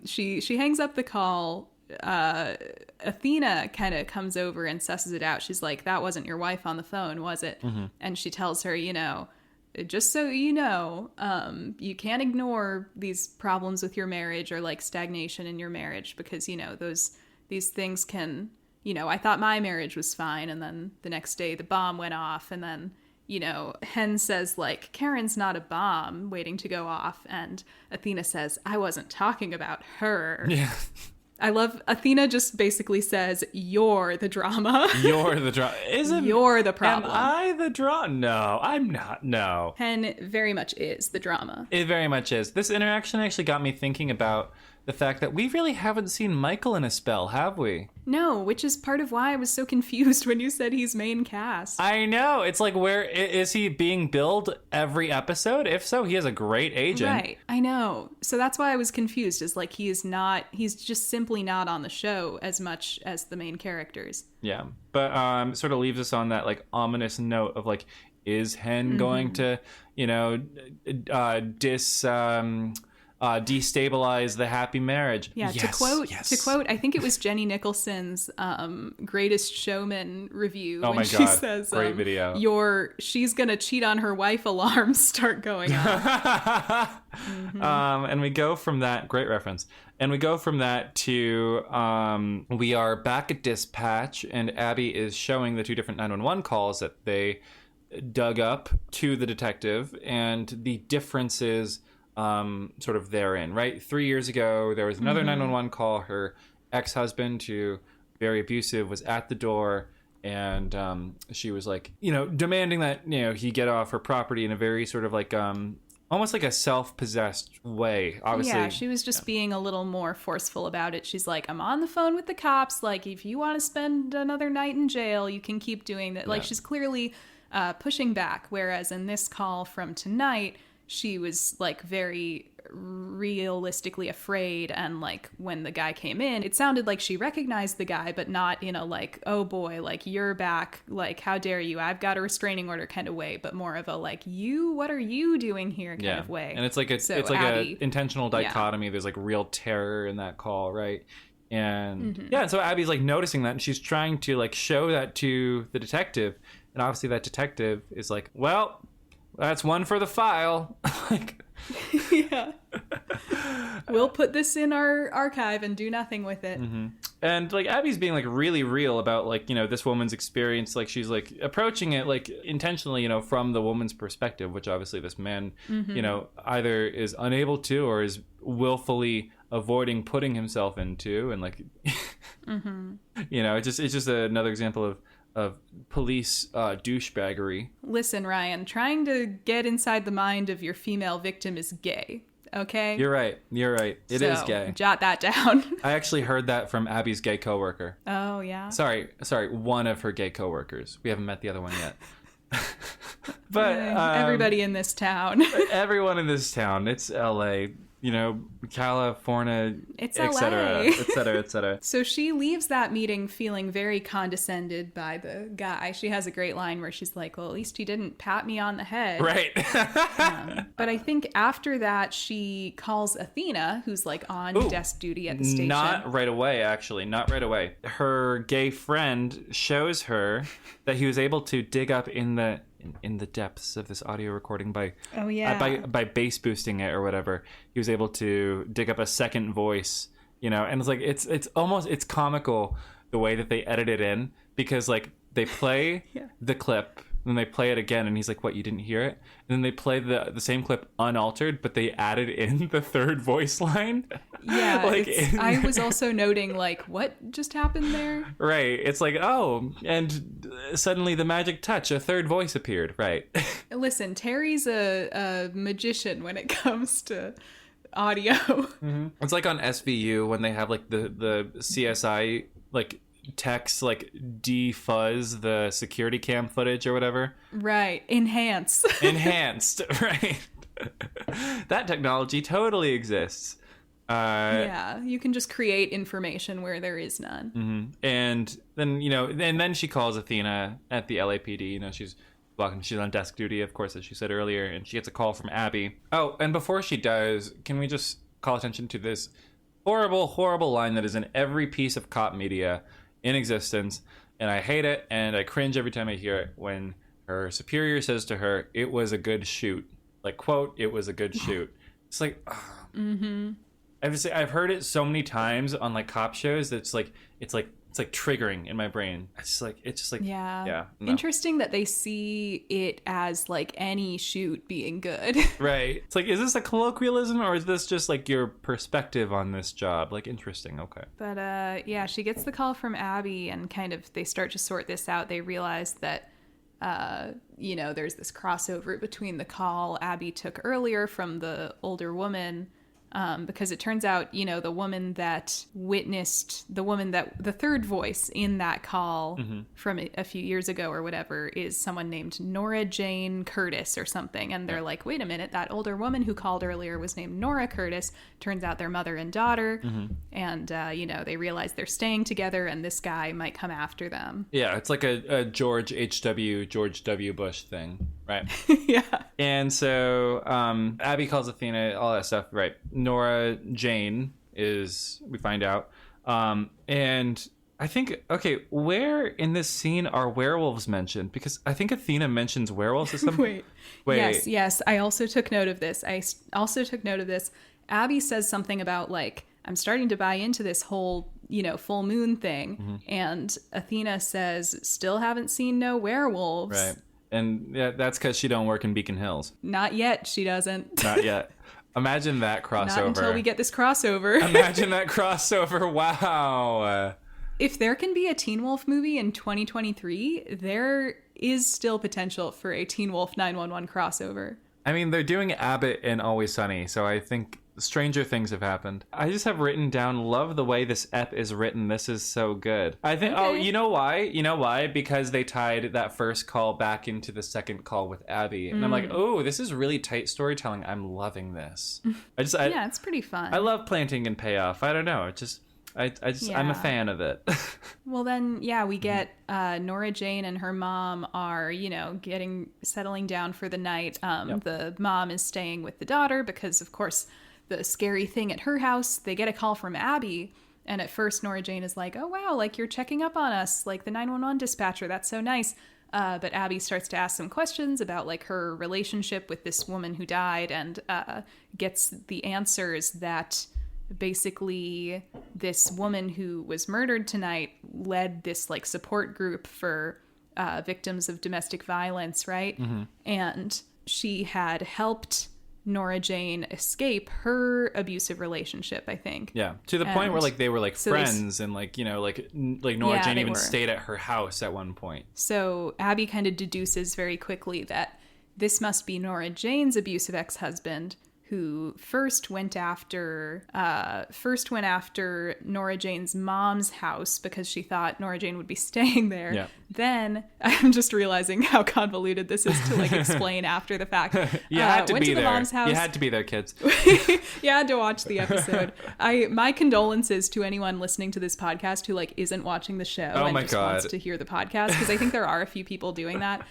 she hangs up the call. Athena kind of comes over and susses it out. She's like, that wasn't your wife on the phone, was it? And she tells her, just so you know, you can't ignore these problems with your marriage or like stagnation in your marriage because, these things can, I thought my marriage was fine. And then the next day the bomb went off. And then, Hen says like, Karen's not a bomb waiting to go off. And Athena says, I wasn't talking about her. Yeah. I love Athena just basically says, you're the drama. You're the drama. You're the problem. Am I the drama? No, I'm not. No. Hen very much is the drama. It very much is. This interaction actually got me thinking about the fact that we really haven't seen Michael in a spell, have we? No, which is part of why I was so confused when you said he's main cast. I know. It's like, where is he being billed every episode? If so, he has a great agent. Right. I know. So that's why I was confused, is like he's just simply not on the show as much as the main characters. Yeah. But sort of leaves us on that like ominous note of like, is Hen going to, destabilize the happy marriage. Yeah, to quote, I think it was Jenny Nicholson's Greatest Showman review. Oh when my she God, says, great video. She's gonna cheat on her wife alarms start going off. And we go from that, great reference. And we go from that to we are back at dispatch, and Abby is showing the 2 different 911 calls that they dug up to the detective, and the differences sort of therein, right? 3 years ago, there was another 911 call. Her ex-husband, who very abusive, was at the door, and she was like, demanding that, he get off her property in a very sort of like, almost like a self-possessed way. Obviously, yeah, she was just being a little more forceful about it. She's like, I'm on the phone with the cops. Like, if you want to spend another night in jail, you can keep doing that. Like, she's clearly pushing back. Whereas in this call from tonight, she was like very realistically afraid, and like when the guy came in, it sounded like she recognized the guy, but not in a like, oh boy, like you're back, like how dare you, I've got a restraining order kind of way, but more of a like, what are you doing here kind of way. And it's like Abby, a intentional dichotomy. There's like real terror in that call, right? And and so Abby's like noticing that, and she's trying to like show that to the detective, and obviously that detective is like, well, that's one for the file. Like, yeah. We'll put this in our archive and do nothing with it. And like Abby's being like really real about like, this woman's experience. Like she's like approaching it like intentionally, from the woman's perspective, which obviously this man, either is unable to or is willfully avoiding putting himself into. And like, it's just another example of police douchebaggery. Listen, Ryan, trying to get inside the mind of your female victim is gay, okay? You're right. It is gay. Jot that down. I actually heard that from Abby's gay coworker. Oh, yeah? Sorry, one of her gay coworkers. We haven't met the other one yet. But everybody in this town. Everyone in this town. It's LA. California, it's etc., etc., etc. So she leaves that meeting feeling very condescended by the guy. She has a great line where she's like, well, at least he didn't pat me on the head. Right. But I think after that, she calls Athena, who's like on desk duty at the station. Not right away, actually. Not right away. Her gay friend shows her that he was able to dig up in the depths of this audio recording by bass boosting it or whatever. He was able to dig up a second voice, and it's like it's almost comical the way that they edit it in, because like they play the clip, then they play it again, and he's like, what, you didn't hear it? And then they play the same clip unaltered, but they added in the third voice line. Yeah, like, I was also noting, like, what just happened there? Right. It's like, oh, and suddenly the magic touch, a third voice appeared. Right. Listen, Terry's a magician when it comes to audio. It's like on SVU when they have, like, the CSI, like, text like defuzz the security cam footage or whatever. Right. Enhanced, right. That technology totally exists. You can just create information where there is none. And then and then she calls Athena at the LAPD. She's on desk duty, of course, as she said earlier, and she gets a call from Abby. Oh, and before she does, can we just call attention to this horrible line that is in every piece of cop media in existence, and I hate it, and I cringe every time I hear it, when her superior says to her, "It was a good shoot." Like, quote, "It was a good shoot." It's like, I've heard it so many times on like cop shows that it's like triggering in my brain. It's just like no. Interesting that they see it as like any shoot being good. Right. It's like, is this a colloquialism, or is this just like your perspective on this job? Like, interesting. Okay. But she gets the call from Abby, and kind of they start to sort this out. They realize that there's this crossover between the call Abby took earlier from the older woman, because it turns out, the woman that witnessed, the third voice in that call from a few years ago or whatever is someone named Nora Jane Curtis or something. And they're like, wait a minute, that older woman who called earlier was named Nora Curtis. Turns out they're mother and daughter. And, they realize they're staying together, and this guy might come after them. Yeah, it's like a George W. Bush thing. Right. Yeah. And so Abby calls Athena, all that stuff. Right. Nora Jane is, we find out. And I think, okay, where in this scene are werewolves mentioned? Because I think Athena mentions werewolves at some point. Wait. Yes. I also took note of this. Abby says something about, like, I'm starting to buy into this whole, full moon thing. Mm-hmm. And Athena says, still haven't seen no werewolves. Right. And yeah, that's because she don't work in Beacon Hills. Not yet. She doesn't. Not yet. Imagine that crossover. Not until we get this crossover. Imagine that crossover. Wow. If there can be a Teen Wolf movie in 2023, there is still potential for a Teen Wolf 911 crossover. I mean, they're doing Abbott in Always Sunny, so I think stranger things have happened. I just have written down, love the way this ep is written. This is so good. I think, okay. Oh, you know why? You know why? Because they tied that first call back into the second call with Abby. And I'm like, oh, this is really tight storytelling. I'm loving this. Yeah, it's pretty fun. I love planting and payoff. I don't know. I'm a fan of it. Well, then, yeah, we get Nora Jane and her mom are, settling down for the night. Yep. The mom is staying with the daughter because, of course, the scary thing at her house, they get a call from Abby. And at first, Nora Jane is like, oh, wow, like you're checking up on us, like the 911 dispatcher. That's so nice. But Abby starts to ask some questions about like her relationship with this woman who died and gets the answers that basically this woman who was murdered tonight led this like support group for victims of domestic violence, right? Mm-hmm. And she had helped Nora Jane escape her abusive relationship, I think. Yeah, to the point where like they were like friends and like, like Nora Jane even stayed at her house at one point. So Abby kind of deduces very quickly that this must be Nora Jane's abusive ex-husband who first went after Nora Jane's mom's house because she thought Nora Jane would be staying there. Yeah. Then I'm just realizing how convoluted this is to like explain after the fact. You had to went be to the there. Mom's house. You had to be there, kids. You had to watch the episode. My condolences to anyone listening to this podcast who like isn't watching the show and just wants to hear the podcast, because I think there are a few people doing that.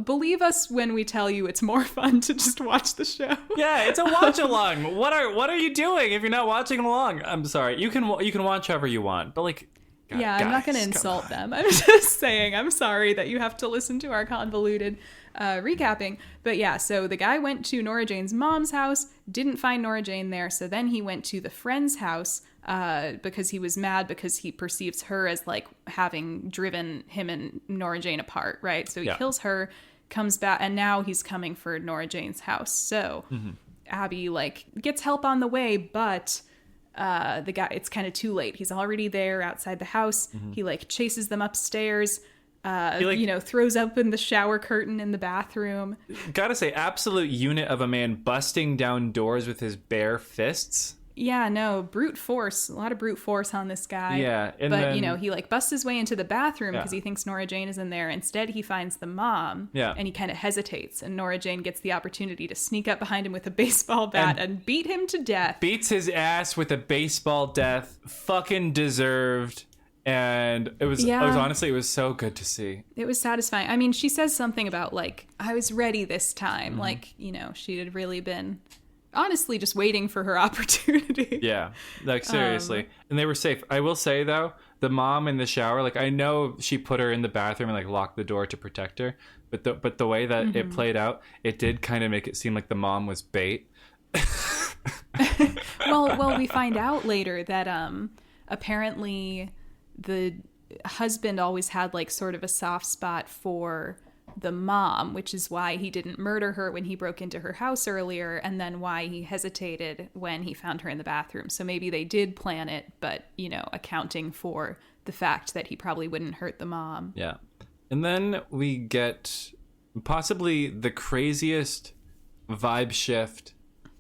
Believe us when we tell you it's more fun to just watch the show. Yeah, it's a watch along. What are you doing if you're not watching along? I'm sorry. You can watch however you want, but like. God, yeah, I'm not going to insult them. I'm just saying I'm sorry that you have to listen to our convoluted recapping. But yeah, so the guy went to Nora Jane's mom's house, didn't find Nora Jane there. So then he went to the friend's house because he was mad because he perceives her as like having driven him and Nora Jane apart, right? So he kills her, comes back, and now he's coming for Nora Jane's house. So Abby like gets help on the way, but the guy, it's kind of too late. He's already there outside the house. He like chases them upstairs, throws open the shower curtain in the bathroom. Gotta say, absolute unit of a man busting down doors with his bare fists. Yeah, no, brute force. A lot of brute force on this guy. Yeah. But, then, he like busts his way into the bathroom because he thinks Nora Jane is in there. Instead, he finds the mom. Yeah. And he kind of hesitates. And Nora Jane gets the opportunity to sneak up behind him with a baseball bat and beat him to death. Beats his ass with a baseball death. Fucking deserved. And it was honestly, it was so good to see. It was satisfying. I mean, she says something about like, I was ready this time. Like, she had really been... honestly just waiting for her opportunity. Yeah, like seriously. And they were safe. I will say though, the mom in the shower, like I know she put her in the bathroom and like locked the door to protect her, but the way that it played out, it did kind of make it seem like the mom was bait. well we find out later that apparently the husband always had like sort of a soft spot for the mom, which is why he didn't murder her when he broke into her house earlier, and then why he hesitated when he found her in the bathroom. So maybe they did plan it, but, accounting for the fact that he probably wouldn't hurt the mom. Yeah. And then we get possibly the craziest vibe shift,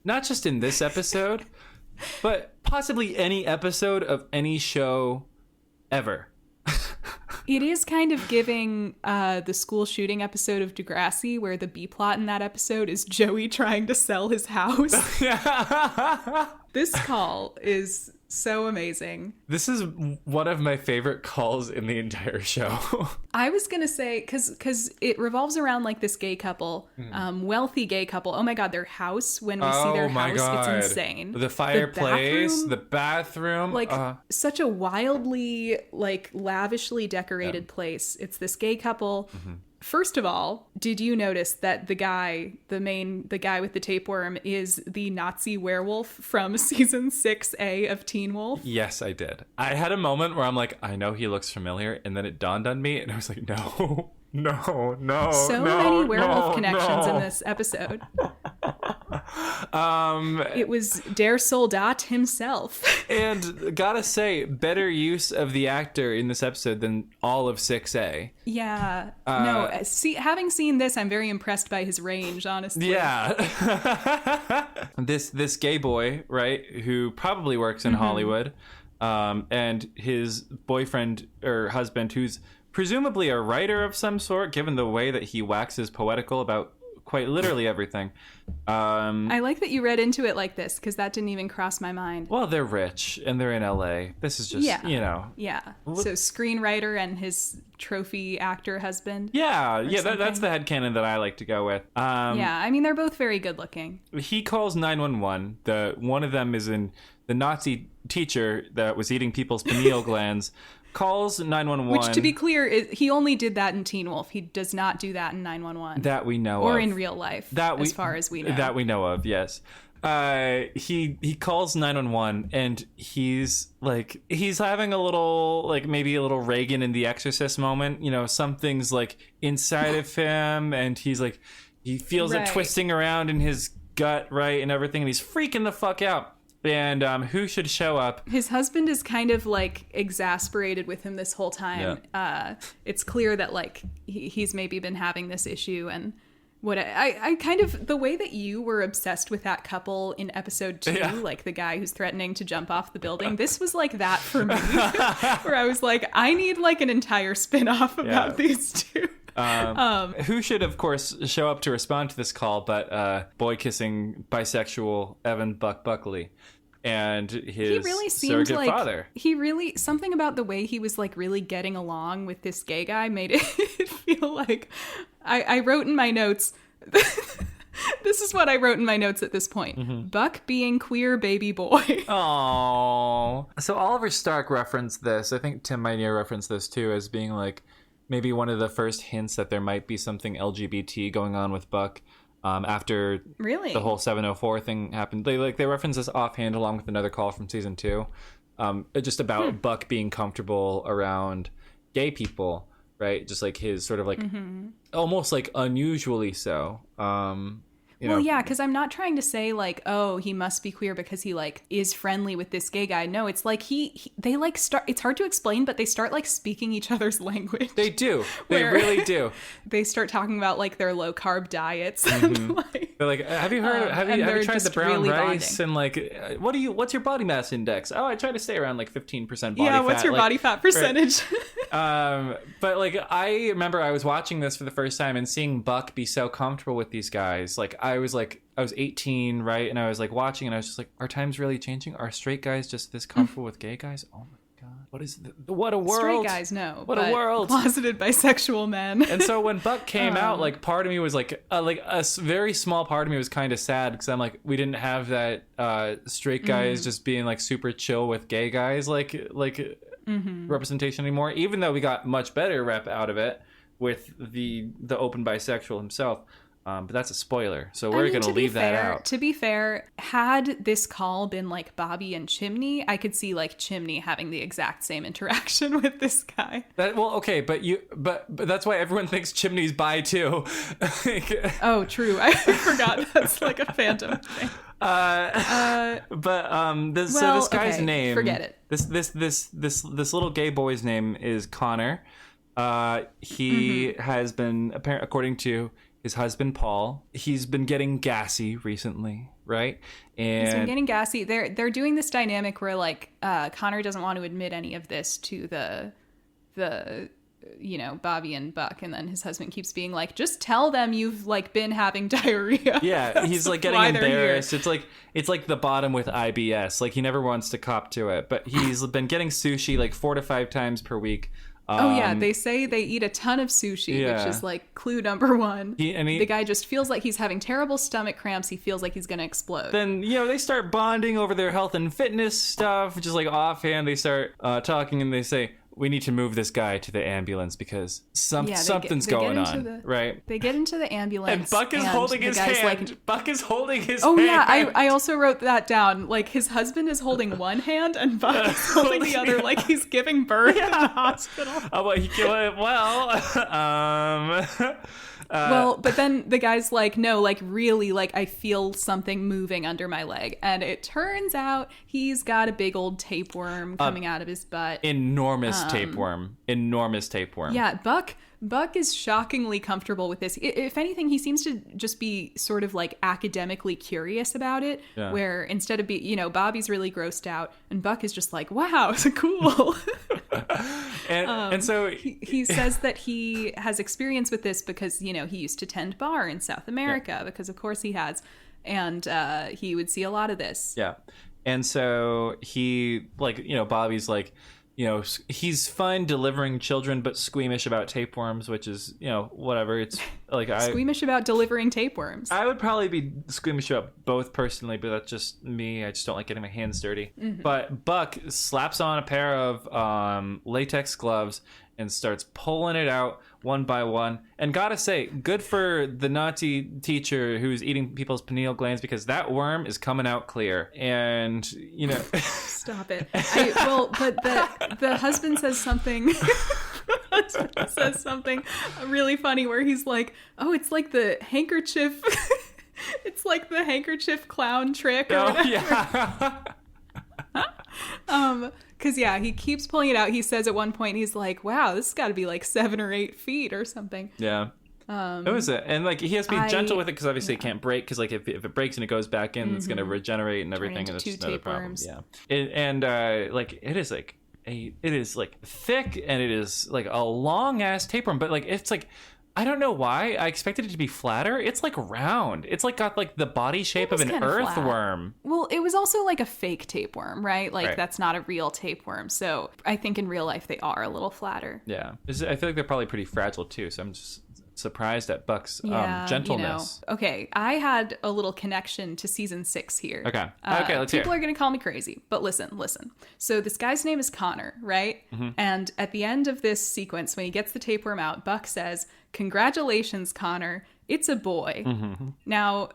not just in this episode, but possibly any episode of any show ever. It is kind of giving the school shooting episode of Degrassi, where the B plot in that episode is Joey trying to sell his house. This call is So amazing. This is one of my favorite calls in the entire show. I was going to say, because it revolves around like this gay couple, wealthy gay couple. Oh my God, their house, when we see their house, it's insane. The fireplace, the bathroom. Like such a wildly, like lavishly decorated place. It's this gay couple. First of all, did you notice that the guy with the tapeworm is the Nazi werewolf from season 6A of Teen Wolf? Yes, I did. I had a moment where I'm like, I know he looks familiar, and then it dawned on me, and I was like, no. So many werewolf connections in this episode. It was Der Soldat himself. And gotta say, better use of the actor in this episode than all of 6A. Yeah. Having seen this, I'm very impressed by his range, honestly. Yeah. This gay boy, right, who probably works in Hollywood, and his boyfriend or husband, who's presumably a writer of some sort, given the way that he waxes poetical about quite literally everything. I like that you read into it like this, because that didn't even cross my mind. Well, they're rich, and they're in LA. This is just, you know. Yeah. So screenwriter and his trophy actor husband. Yeah, that's the headcanon that I like to go with. Yeah, I mean, they're both very good looking. He calls 911. One of them is in the Nazi teacher that was eating people's pineal glands. Calls 911. Which, to be clear, he only did that in Teen Wolf. He does not do that in 911. That we know or of. Or in real life, as far as we know. That we know of, yes. He calls 911, and he's having a little, like, maybe a little Reagan in The Exorcist moment. You know, something's, like, inside of him, and he's, like, he feels it twisting around in his gut, right, and everything, and he's freaking the fuck out. And who should show up? His husband is kind of like exasperated with him this whole time. Yeah. It's clear that like he's maybe been having this issue, and what I kind of, the way that you were obsessed with that couple in episode 2, like the guy who's threatening to jump off the building, this was like that for me, where I was like, I need like an entire spin-off about these two. Who should, of course, show up to respond to this call but boy-kissing bisexual Evan Buck Buckley and his surrogate father. He really, something about the way he was like really getting along with this gay guy made it feel like, I wrote in my notes, this is what I wrote in my notes at this point. Buck being queer baby boy. Oh. So Oliver Stark referenced this. I think Tim Minear referenced this too as being like, maybe one of the first hints that there might be something LGBT going on with Buck after the whole 704 thing happened. They reference this offhand along with another call from season 2, just about Buck being comfortable around gay people, right? Just like his sort of like almost like unusually so. Yeah, because I'm not trying to say like, oh, he must be queer because he like is friendly with this gay guy. No, it's like they like start. It's hard to explain, but they start like speaking each other's language. They do. They really do. They start talking about like their low carb diets. And, like, they're like, have you heard? Have you tried the brown really rice? Bonding. And like, what's your body mass index? Oh, I try to stay around like 15% body fat. Yeah, what's your body fat percentage? Right. But like, I remember I was watching this for the first time and seeing Buck be so comfortable with these guys. Like, I was 18, right? And I was like watching, and I was just like, are times really changing? Are straight guys just this comfortable with gay guys? Oh my God. What a world. Straight guys, no. What a world. Closeted bisexual men. And so when Buck came out, like part of me was like a very small part of me was kind of sad, because I'm like, we didn't have that straight guys just being like super chill with gay guys like representation anymore, even though we got much better rep out of it with the open bisexual himself. But that's a spoiler, so we're going to leave that out. To be fair, had this call been like Bobby and Chimney, I could see like Chimney having the exact same interaction with this guy. But that's why everyone thinks Chimney's bi too. Oh, true. I forgot that's like a Phantom thing. This guy's name. Forget it. This little gay boy's name is Connor. He has been, according to his husband Paul, he's been getting gassy recently, right? And he's been getting gassy. They're doing this dynamic where like Connor doesn't want to admit any of this to the Bobby and Buck, and then his husband keeps being like, just tell them you've like been having diarrhea. Yeah, he's like getting embarrassed. It's like the bottom with IBS. Like he never wants to cop to it, but he's been getting sushi like 4 to 5 times per week. They say they eat a ton of sushi, which is like clue number 1. The guy just feels like he's having terrible stomach cramps. He feels like he's going to explode. Then, they start bonding over their health and fitness stuff, just like offhand. They start talking and they say, we need to move this guy to the ambulance because something's going on, right? They get into the ambulance. And Buck is holding his hand. Buck is holding his hand. Oh, yeah, I also wrote that down. Like, his husband is holding one hand and Buck is holding the other like he's giving birth in the hospital. Well, but then the guy's like, no, like really, like I feel something moving under my leg. And it turns out he's got a big old tapeworm coming out of his butt. Enormous tapeworm. Yeah, Buck is shockingly comfortable with this. If anything, he seems to just be sort of like academically curious about it, where instead of Bobby's really grossed out and Buck is just like, wow, it's cool. and so he says that he has experience with this because, he used to tend bar in South America because of course he has. And he would see a lot of this. Yeah. And so he Bobby's like, he's fine delivering children, but squeamish about tapeworms, which is, whatever. It's like squeamish about delivering tapeworms. I would probably be squeamish about both personally, but that's just me. I just don't like getting my hands dirty. Mm-hmm. But Buck slaps on a pair of latex gloves and starts pulling it out one by one. And gotta say, good for the Nazi teacher who's eating people's pineal glands because that worm is coming out clear. And, Stop it. But the husband says something... says something really funny where he's like, oh, it's like the handkerchief... it's like the handkerchief clown trick or whatever. Yeah. Because, he keeps pulling it out. He says at one point, he's like, wow, this has got to be like 7 or 8 feet or something. Yeah. It was it. And, like, he has to be gentle with it because obviously it can't break because, like, if it breaks and it goes back in, it's going to regenerate and everything. And that's just another problem. Yeah. It is, like, thick and it is, like, a long-ass tapeworm. But, like, it's, like... I don't know why. I expected it to be flatter. It's like round. It's like got like the body shape of an earthworm. Well, it was also like a fake tapeworm, right? Like that's not a real tapeworm. So I think in real life they are a little flatter. Yeah. I feel like they're probably pretty fragile too. So I'm just surprised at Buck's gentleness. Okay, I had a little connection to season 6 here. Okay, let's hear. People are going to call me crazy, but listen. So this guy's name is Connor, right? Mm-hmm. And at the end of this sequence, when he gets the tapeworm out, Buck says, "Congratulations, Connor. It's a boy." Mm-hmm. Now,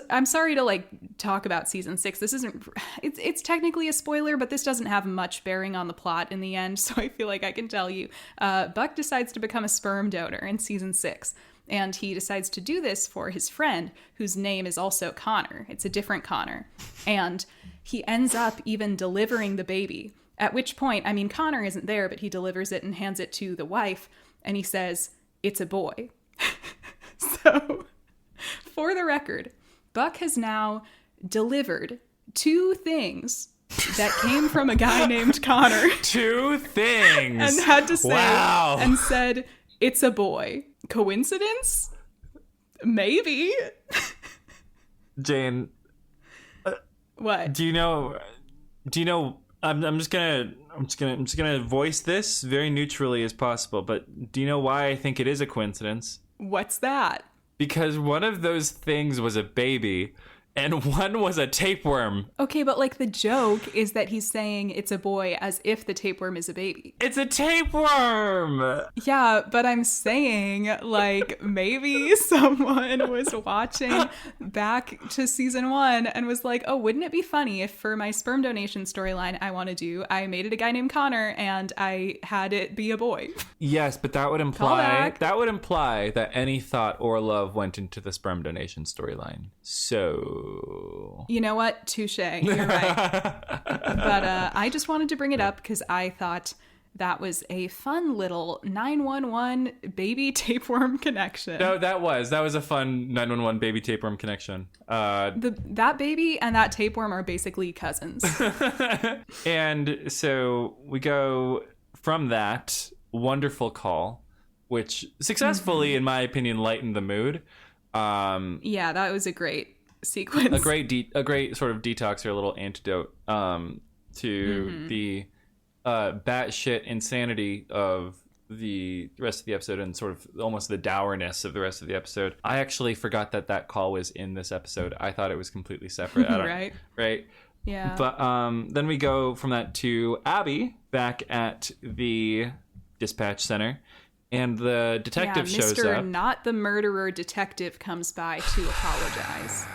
I'm sorry to like talk about season 6. This isn't. It's technically a spoiler, but this doesn't have much bearing on the plot in the end. So I feel like I can tell you, Buck decides to become a sperm donor in season 6, and he decides to do this for his friend, whose name is also Connor. It's a different Connor, and he ends up even delivering the baby. At which point, I mean, Connor isn't there, but he delivers it and hands it to the wife, and he says, "It's a boy." So, for the record, Buck has now delivered 2 things that came from a guy named Connor. 2 things! And had to say, and said, "It's a boy." Coincidence? Maybe. Jane. What? Do you know, I'm just gonna voice this very neutrally as possible, but do you know why I think it is a coincidence? What's that? Because one of those things was a baby, and one was a tapeworm. Okay, but like the joke is that he's saying it's a boy as if the tapeworm is a baby. It's a tapeworm! Yeah, but I'm saying like maybe someone was watching back to season 1 and was like, oh, wouldn't it be funny if for my sperm donation storyline I want to do, I made it a guy named Connor and I had it be a boy. Yes, but that would imply that any thought or love went into the sperm donation storyline. So... You know what? Touche. You're right. But I just wanted to bring it up because I thought that was a fun little 911 baby tapeworm connection. No, that was a fun 911 baby tapeworm connection. That baby and that tapeworm are basically cousins. And so we go from that wonderful call, which successfully, in my opinion, lightened the mood. Yeah, that was a great sequence. A great sort of detox or a little antidote to the batshit insanity of the rest of the episode and sort of almost the dourness of the rest of the episode. I actually forgot that call was in this episode. I thought it was completely separate. Right. Yeah. But then we go from that to Abby back at the dispatch center, and the detective shows up. Mr. Not the Murderer detective comes by to apologize.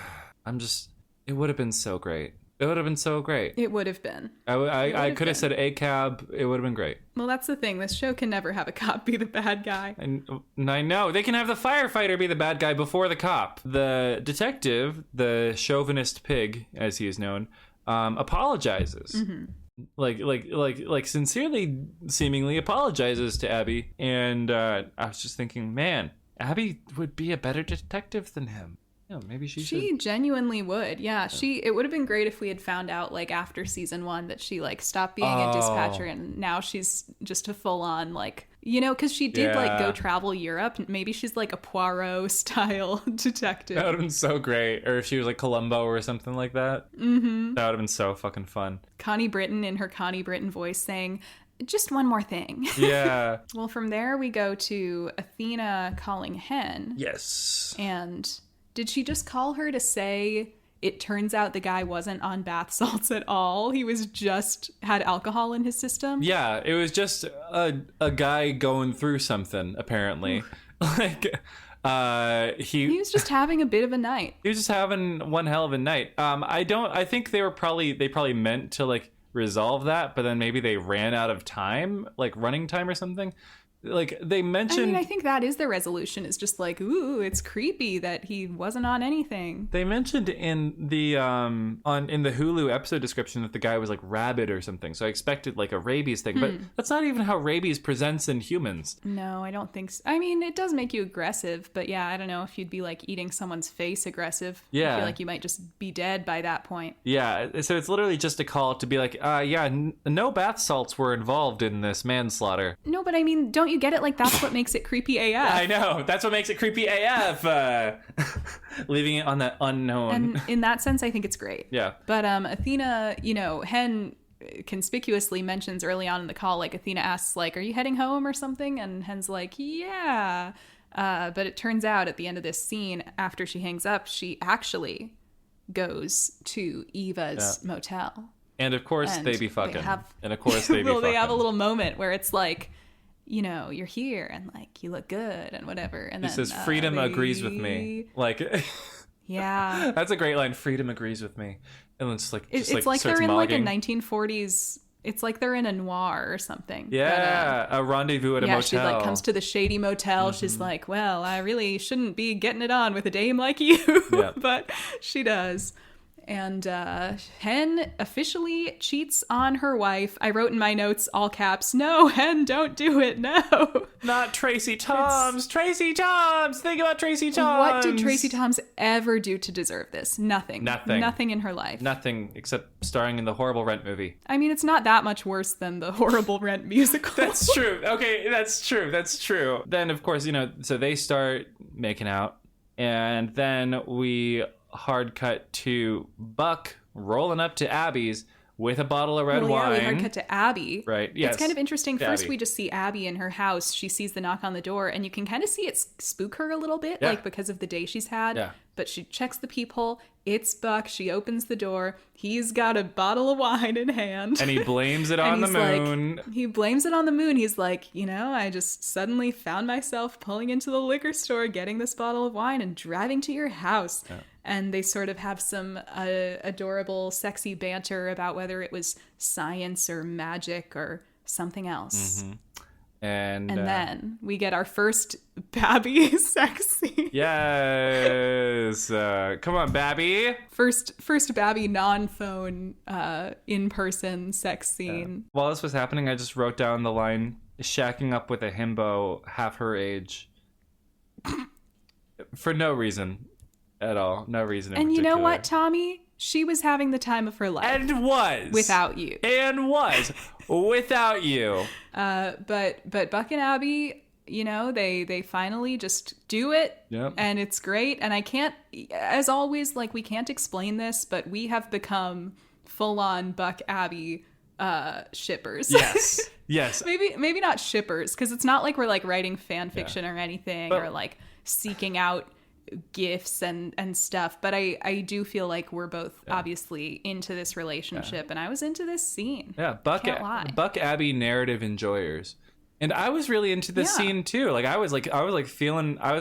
It would have been so great. It would have been so great. It would have been. I could have said a cab. It would have been great. Well, that's the thing. This show can never have a cop be the bad guy. And I know. They can have the firefighter be the bad guy before the cop. The detective, the chauvinist pig, as he is known, apologizes. Like sincerely, seemingly apologizes to Abby. And I was just thinking, man, Abby would be a better detective than him. Yeah, maybe she genuinely would. Yeah, it would have been great if we had found out like after season 1 that she like stopped being a dispatcher and now she's just a full on like, you know, because she did like go travel Europe. Maybe she's like a Poirot style detective. That would have been so great. Or if she was like Columbo or something like that. That would have been so fucking fun. Connie Britton in her Connie Britton voice saying, just one more thing. Yeah. Well, from there we go to Athena calling Hen. Yes. And did she just call her to say it turns out the guy wasn't on bath salts at all? He was just had alcohol in his system? Yeah, it was just a guy going through something, apparently. Like, he was just having a bit of a night. He was just having one hell of a night. I think they probably meant to like resolve that, but then maybe they ran out of time, like running time or something. Like they mentioned, I mean, I think that is the resolution. Is just like, ooh, it's creepy that he wasn't on anything. They mentioned in the in the Hulu episode description that the guy was like rabid or something. So I expected like a rabies thing, but that's not even how rabies presents in humans. No, I don't think so. I mean, it does make you aggressive, but yeah, I don't know if you'd be like eating someone's face aggressive. Yeah, I feel like you might just be dead by that point. Yeah, so it's literally just a call to be like, no bath salts were involved in this manslaughter. No, but I mean, don't you get it? Like, that's what makes it creepy AF. I know. That's what makes it creepy AF. Leaving it on that unknown. And in that sense, I think it's great. Yeah. But Athena, you know, Hen conspicuously mentions early on in the call, like, Athena asks, like, are you heading home or something? And Hen's like, yeah. But it turns out at the end of this scene, after she hangs up, she actually goes to Eva's motel. And of course, they be fucking. And of course, they be fucking. They have a little moment where it's like, you know, you're here and like you look good and whatever. And he says, freedom agrees with me. Like, yeah, that's a great line. Freedom agrees with me. And it's like, it's like they're in like a 1940s. It's like they're in a noir or something. Yeah, a rendezvous at a motel. She like comes to the shady motel. She's like, well, I really shouldn't be getting it on with a dame like you, but she does. And Hen officially cheats on her wife. I wrote in my notes, all caps, no, Hen, don't do it, no. Not Tracy Toms. Tracy Toms. Think about Tracy Toms. What did Tracy Toms ever do to deserve this? Nothing. Nothing in her life. Nothing except starring in the horrible Rent movie. I mean, it's not that much worse than the horrible Rent musical. That's true. Okay, that's true. Then, of course, you know, so they start making out. And then we hard cut to Buck rolling up to Abby's with a bottle of red wine. We hard cut to Abby. Right, yes. It's kind of interesting. First, Abby. we just see Abby in her house. She sees the knock on the door, and you can kind of see it spook her a little bit, like because of the day she's had. Yeah. But she checks the peephole. It's Buck. She opens the door. He's got a bottle of wine in hand. And he blames it on the moon. He blames it on the moon. He's like, you know, I just suddenly found myself pulling into the liquor store, getting this bottle of wine, and driving to your house. Yeah. And they sort of have some adorable, sexy banter about whether it was science or magic or something else. Mm-hmm. And then we get our first Babby sex scene. Yes. Come on, Babby. First Babby non-phone in-person sex scene. While this was happening, I just wrote down the line, shacking up with a himbo half her age. For no reason. At all. No reason in particular. You know what, Tommy? She was having the time of her life. And was. Without you. And was. Without you. But Buck and Abby, you know, they finally just do it. Yep. And it's great. And I can't, as always, like, we can't explain this, but we have become full-on Buck Abby shippers. Yes. Yes. Maybe not shippers, because it's not like we're like writing fan fiction or anything, or like seeking out gifts and stuff, but I do feel like we're both obviously into this relationship, and I was into this scene. Buck Abby narrative enjoyers, and I was really into this scene too. Like I was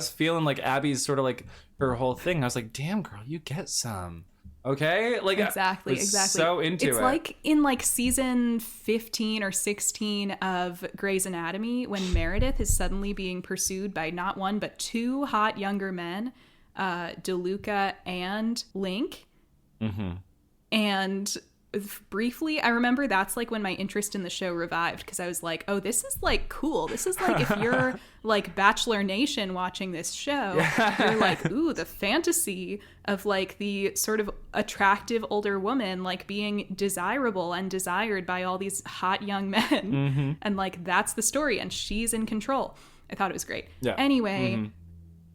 feeling like Abby's sort of like her whole thing. I was like, damn girl, you get some. Okay, like exactly. So into it. It's like in like season 15 or 16 of Grey's Anatomy, when Meredith is suddenly being pursued by not one but two hot younger men, DeLuca and Link. Mm-hmm. And briefly, I remember that's like when my interest in the show revived, because I was like, oh, this is like cool. This is like, if you're like Bachelor Nation watching this show, you're like, ooh, the fantasy of like the sort of attractive older woman like being desirable and desired by all these hot young men. Mm-hmm. And like that's the story, and she's in control. I thought it was great. Yeah. Anyway,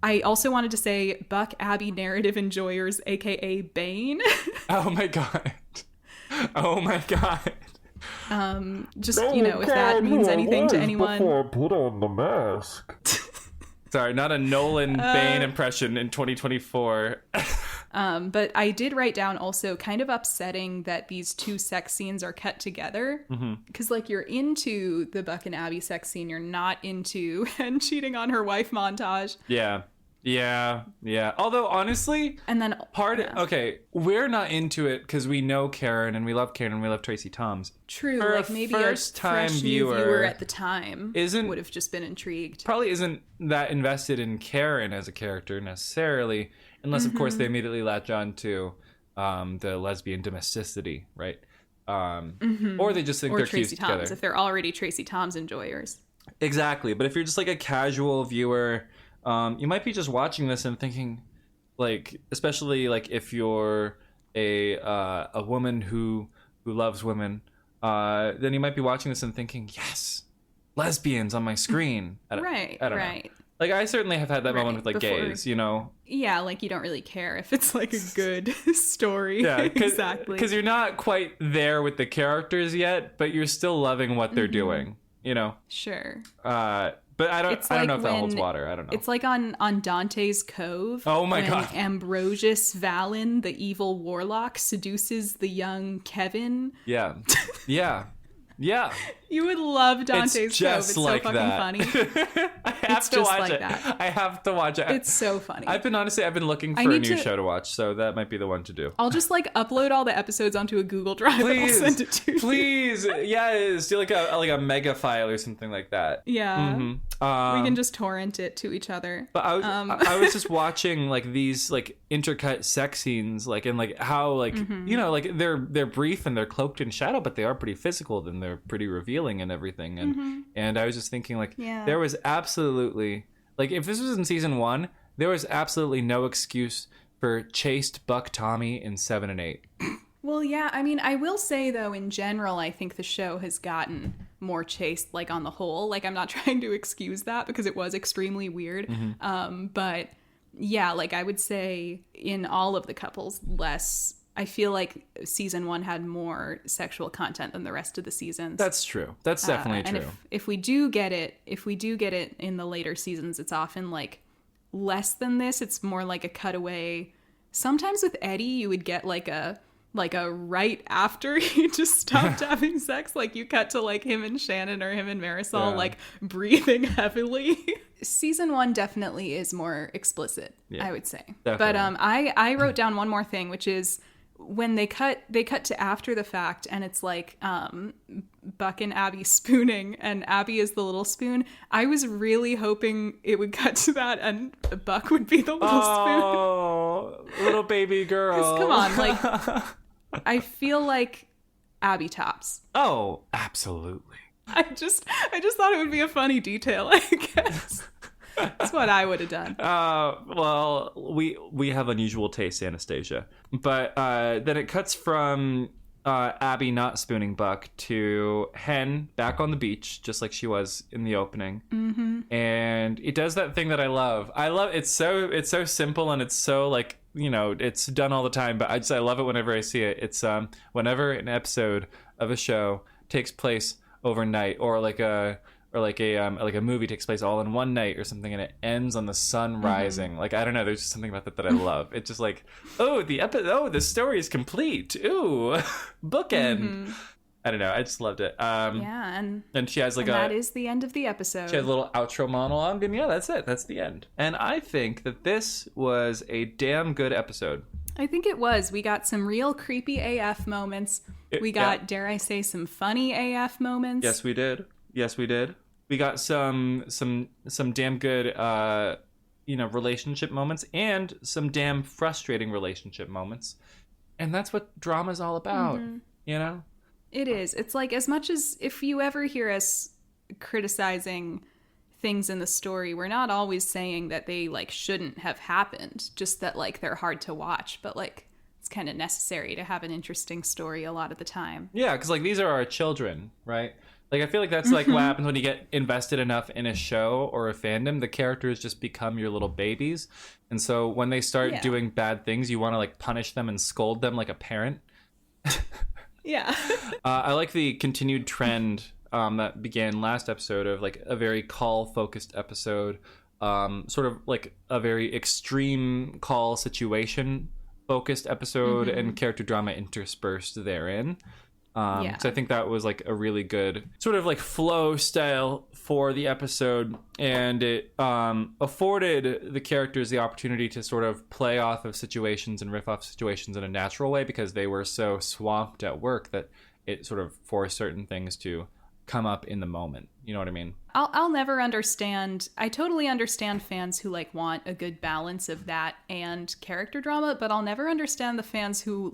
I also wanted to say Buck Abby narrative enjoyers, aka Bane. Oh my god. Oh my god. Just, you know, if that means anything to anyone. Before I put on the mask. Sorry, not a Nolan Bane impression in 2024. But I did write down also kind of upsetting that these two sex scenes are cut together. Because, like, you're into the Buck and Abby sex scene, you're not into and cheating on her wife montage. Yeah. Although, honestly, and then okay, we're not into it because we know Karen and we love Tracy Toms. True, For like maybe a first-time fresh viewer at the time would have just been intrigued. Probably isn't that invested in Karen as a character necessarily, unless of course they immediately latch on to the lesbian domesticity, right? Or they just think they're Tracy cute Toms, together. if they're already Tracy Toms enjoyers. Exactly, but if you're just like a casual viewer, you might be just watching this and thinking, like, especially like if you're a woman who loves women, then you might be watching this and thinking, yes, lesbians on my screen. I don't know. Like, I certainly have had that moment with like gays, you know. Yeah, like you don't really care if it's like a good story. Yeah, exactly. Because you're not quite there with the characters yet, but you're still loving what they're doing, you know. Sure. But I don't know if that holds water. I don't know. It's like on Dante's Cove. Oh my god. Ambrosius Vallon, the evil warlock, seduces the young Kevin. Yeah. You would love Dante's Cove. It's like so fucking funny. I have to watch it. I have to watch it. It's so funny. I've been looking for a new show to watch, so that might be the one to do. I'll just like upload all the episodes onto a Google Drive and I'll send it to you. Please. Yes. Do like a mega file or something like that. Yeah. We can just torrent it to each other. But I was just watching like these like intercut sex scenes, like, and like how like you know, like they're brief and they're cloaked in shadow, but they are pretty physical and they're pretty revealing and everything. And I was just thinking like there was absolutely, like, if this was in season 1, there was absolutely no excuse for chaste Buck Tommy in 7 and 8. Well, yeah, I mean, I will say though, in general, I think the show has gotten more chaste, like on the whole. Like, I'm not trying to excuse that because it was extremely weird. But yeah, like I would say in all of the couples, less. I feel like season 1 had more sexual content than the rest of the seasons. That's true. That's definitely true. And if we do get it in the later seasons, it's often like less than this. It's more like a cutaway. Sometimes with Eddie, you would get like a right after he just stopped having sex, like you cut to like him and Shannon or him and Marisol like breathing heavily. Season 1 definitely is more explicit, I would say. Definitely. But I wrote down one more thing, which is when they cut to after the fact, and it's like Buck and Abby spooning, and Abby is the little spoon. I was really hoping it would cut to that and Buck would be the little spoon. Oh, little baby girl. Come on, like I feel like Abby tops. Oh, absolutely. I just thought it would be a funny detail, I guess. That's what I would have done. Well, we have unusual taste, Anastasia. But then it cuts from Abby not spooning Buck to Hen back on the beach, just like she was in the opening. Mm-hmm. And it does that thing that I love. It's so simple, and it's so like, it's done all the time, but I love it whenever I see it. It's whenever an episode of a show takes place overnight, or like a movie takes place all in one night or something, and it ends on the sun rising. Like, I don't know, there's just something about that I love. It's just like, the story is complete. Ooh, bookend. I don't know, I just loved it. And she has that is the end of the episode. She has a little outro monologue, and that's it. That's the end. And I think that this was a damn good episode. I think it was. We got some real creepy AF moments. We got, dare I say, some funny AF moments. Yes, we did. We got some damn good relationship moments, and some damn frustrating relationship moments. And that's what drama's all about, It is. It's like, as much as if you ever hear us criticizing things in the story, we're not always saying that they shouldn't have happened, just that they're hard to watch, but it's kind of necessary to have an interesting story a lot of the time. Yeah, because these are our children, right? I feel like that's what happens when you get invested enough in a show or a fandom. The characters just become your little babies. And so when they start doing bad things, you want to punish them and scold them like a parent. Yeah. I like the continued trend that began last episode of a very call-focused episode, sort of a very extreme call situation-focused episode, and character drama interspersed therein. So I think that was a really good sort of flow style for the episode, and it afforded the characters the opportunity to sort of play off of situations and riff off situations in a natural way, because they were so swamped at work that it sort of forced certain things to come up in the moment. You know what I mean? I'll never understand. I totally understand fans who want a good balance of that and character drama, but I'll never understand the fans who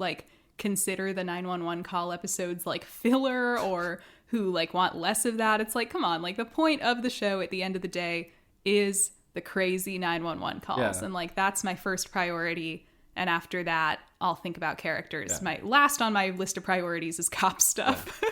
consider the 911 call episodes filler, or who want less of that. It's come on, the point of the show at the end of the day is the crazy 911 calls, and that's my first priority, and after that I'll think about characters. My last on my list of priorities is cop stuff.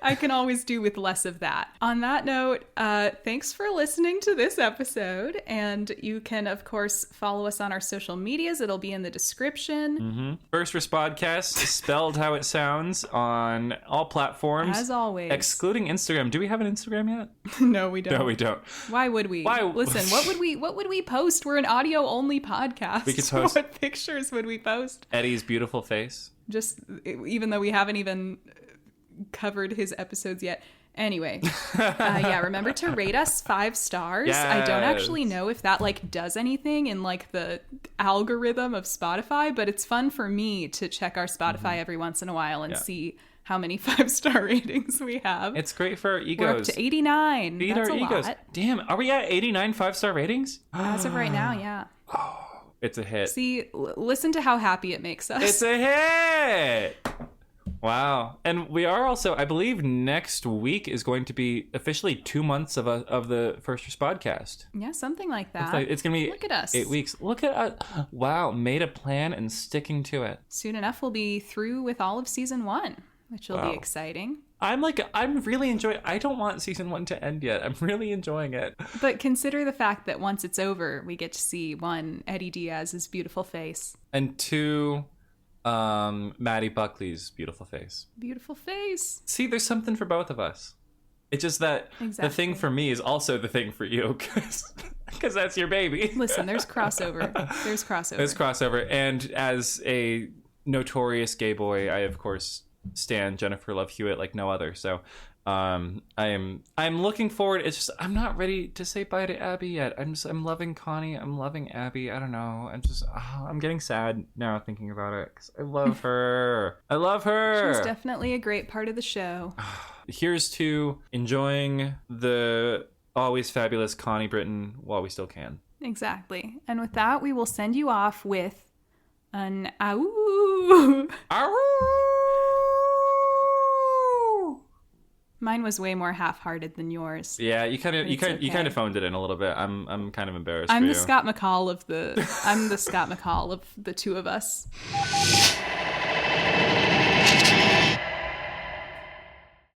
I can always do with less of that. On that note, thanks for listening to this episode, and you can of course follow us on our social medias. It'll be in the description. First Respondcast, spelled how it sounds, on all platforms, as always, excluding Instagram. Do we have an Instagram yet? No, we don't. No, we don't. Why would we? Listen, what would we post? We're an audio only podcast. We could post. What pictures would we post? Eddie's beautiful face. Just, even though we haven't even covered his episodes yet. Anyway, remember to rate us 5 stars. Yes. I don't actually know if that does anything in the algorithm of Spotify, but it's fun for me to check our Spotify every once in a while and see how many 5-star ratings we have. It's great for our egos. We're up to 89. Feed That's our a egos. lot. Damn, are we at 89 5-star ratings? As of right now, yeah. It's a hit. See, listen to how happy it makes us. It's a hit! Wow. And we are also, I believe next week is going to be officially 2 months of the First Respondcast. Yeah, something like that. It's going to be Look at us. 8 weeks. Look at us. Wow, made a plan and sticking to it. Soon enough, we'll be through with all of season 1, which will be exciting. I'm really enjoying. I don't want season 1 to end yet. I'm really enjoying it. But consider the fact that once it's over, we get to see 1, Eddie Diaz's beautiful face, and 2, Maddie Buckley's beautiful face. Beautiful face. See, there's something for both of us. It's just that the thing for me is also the thing for you, because that's your baby. Listen, there's crossover. There's crossover. And as a notorious gay boy, I of course stan Jennifer Love Hewitt like no other. So I'm looking forward. It's just I'm not ready to say bye to Abby yet. I'm loving Connie. I'm loving Abby. I don't know. I'm getting sad now thinking about it, because I love her. I love her. She's definitely a great part of the show. Here's to enjoying the always fabulous Connie Britton while we still can. Exactly. And with that, we will send you off with an Awoooo. Awoooo! Mine was way more half-hearted than yours. Yeah, you kind of okay. phoned it in a little bit. I'm kind of embarrassed. I'm for the you. Scott McCall of the I'm the Scott McCall of the two of us.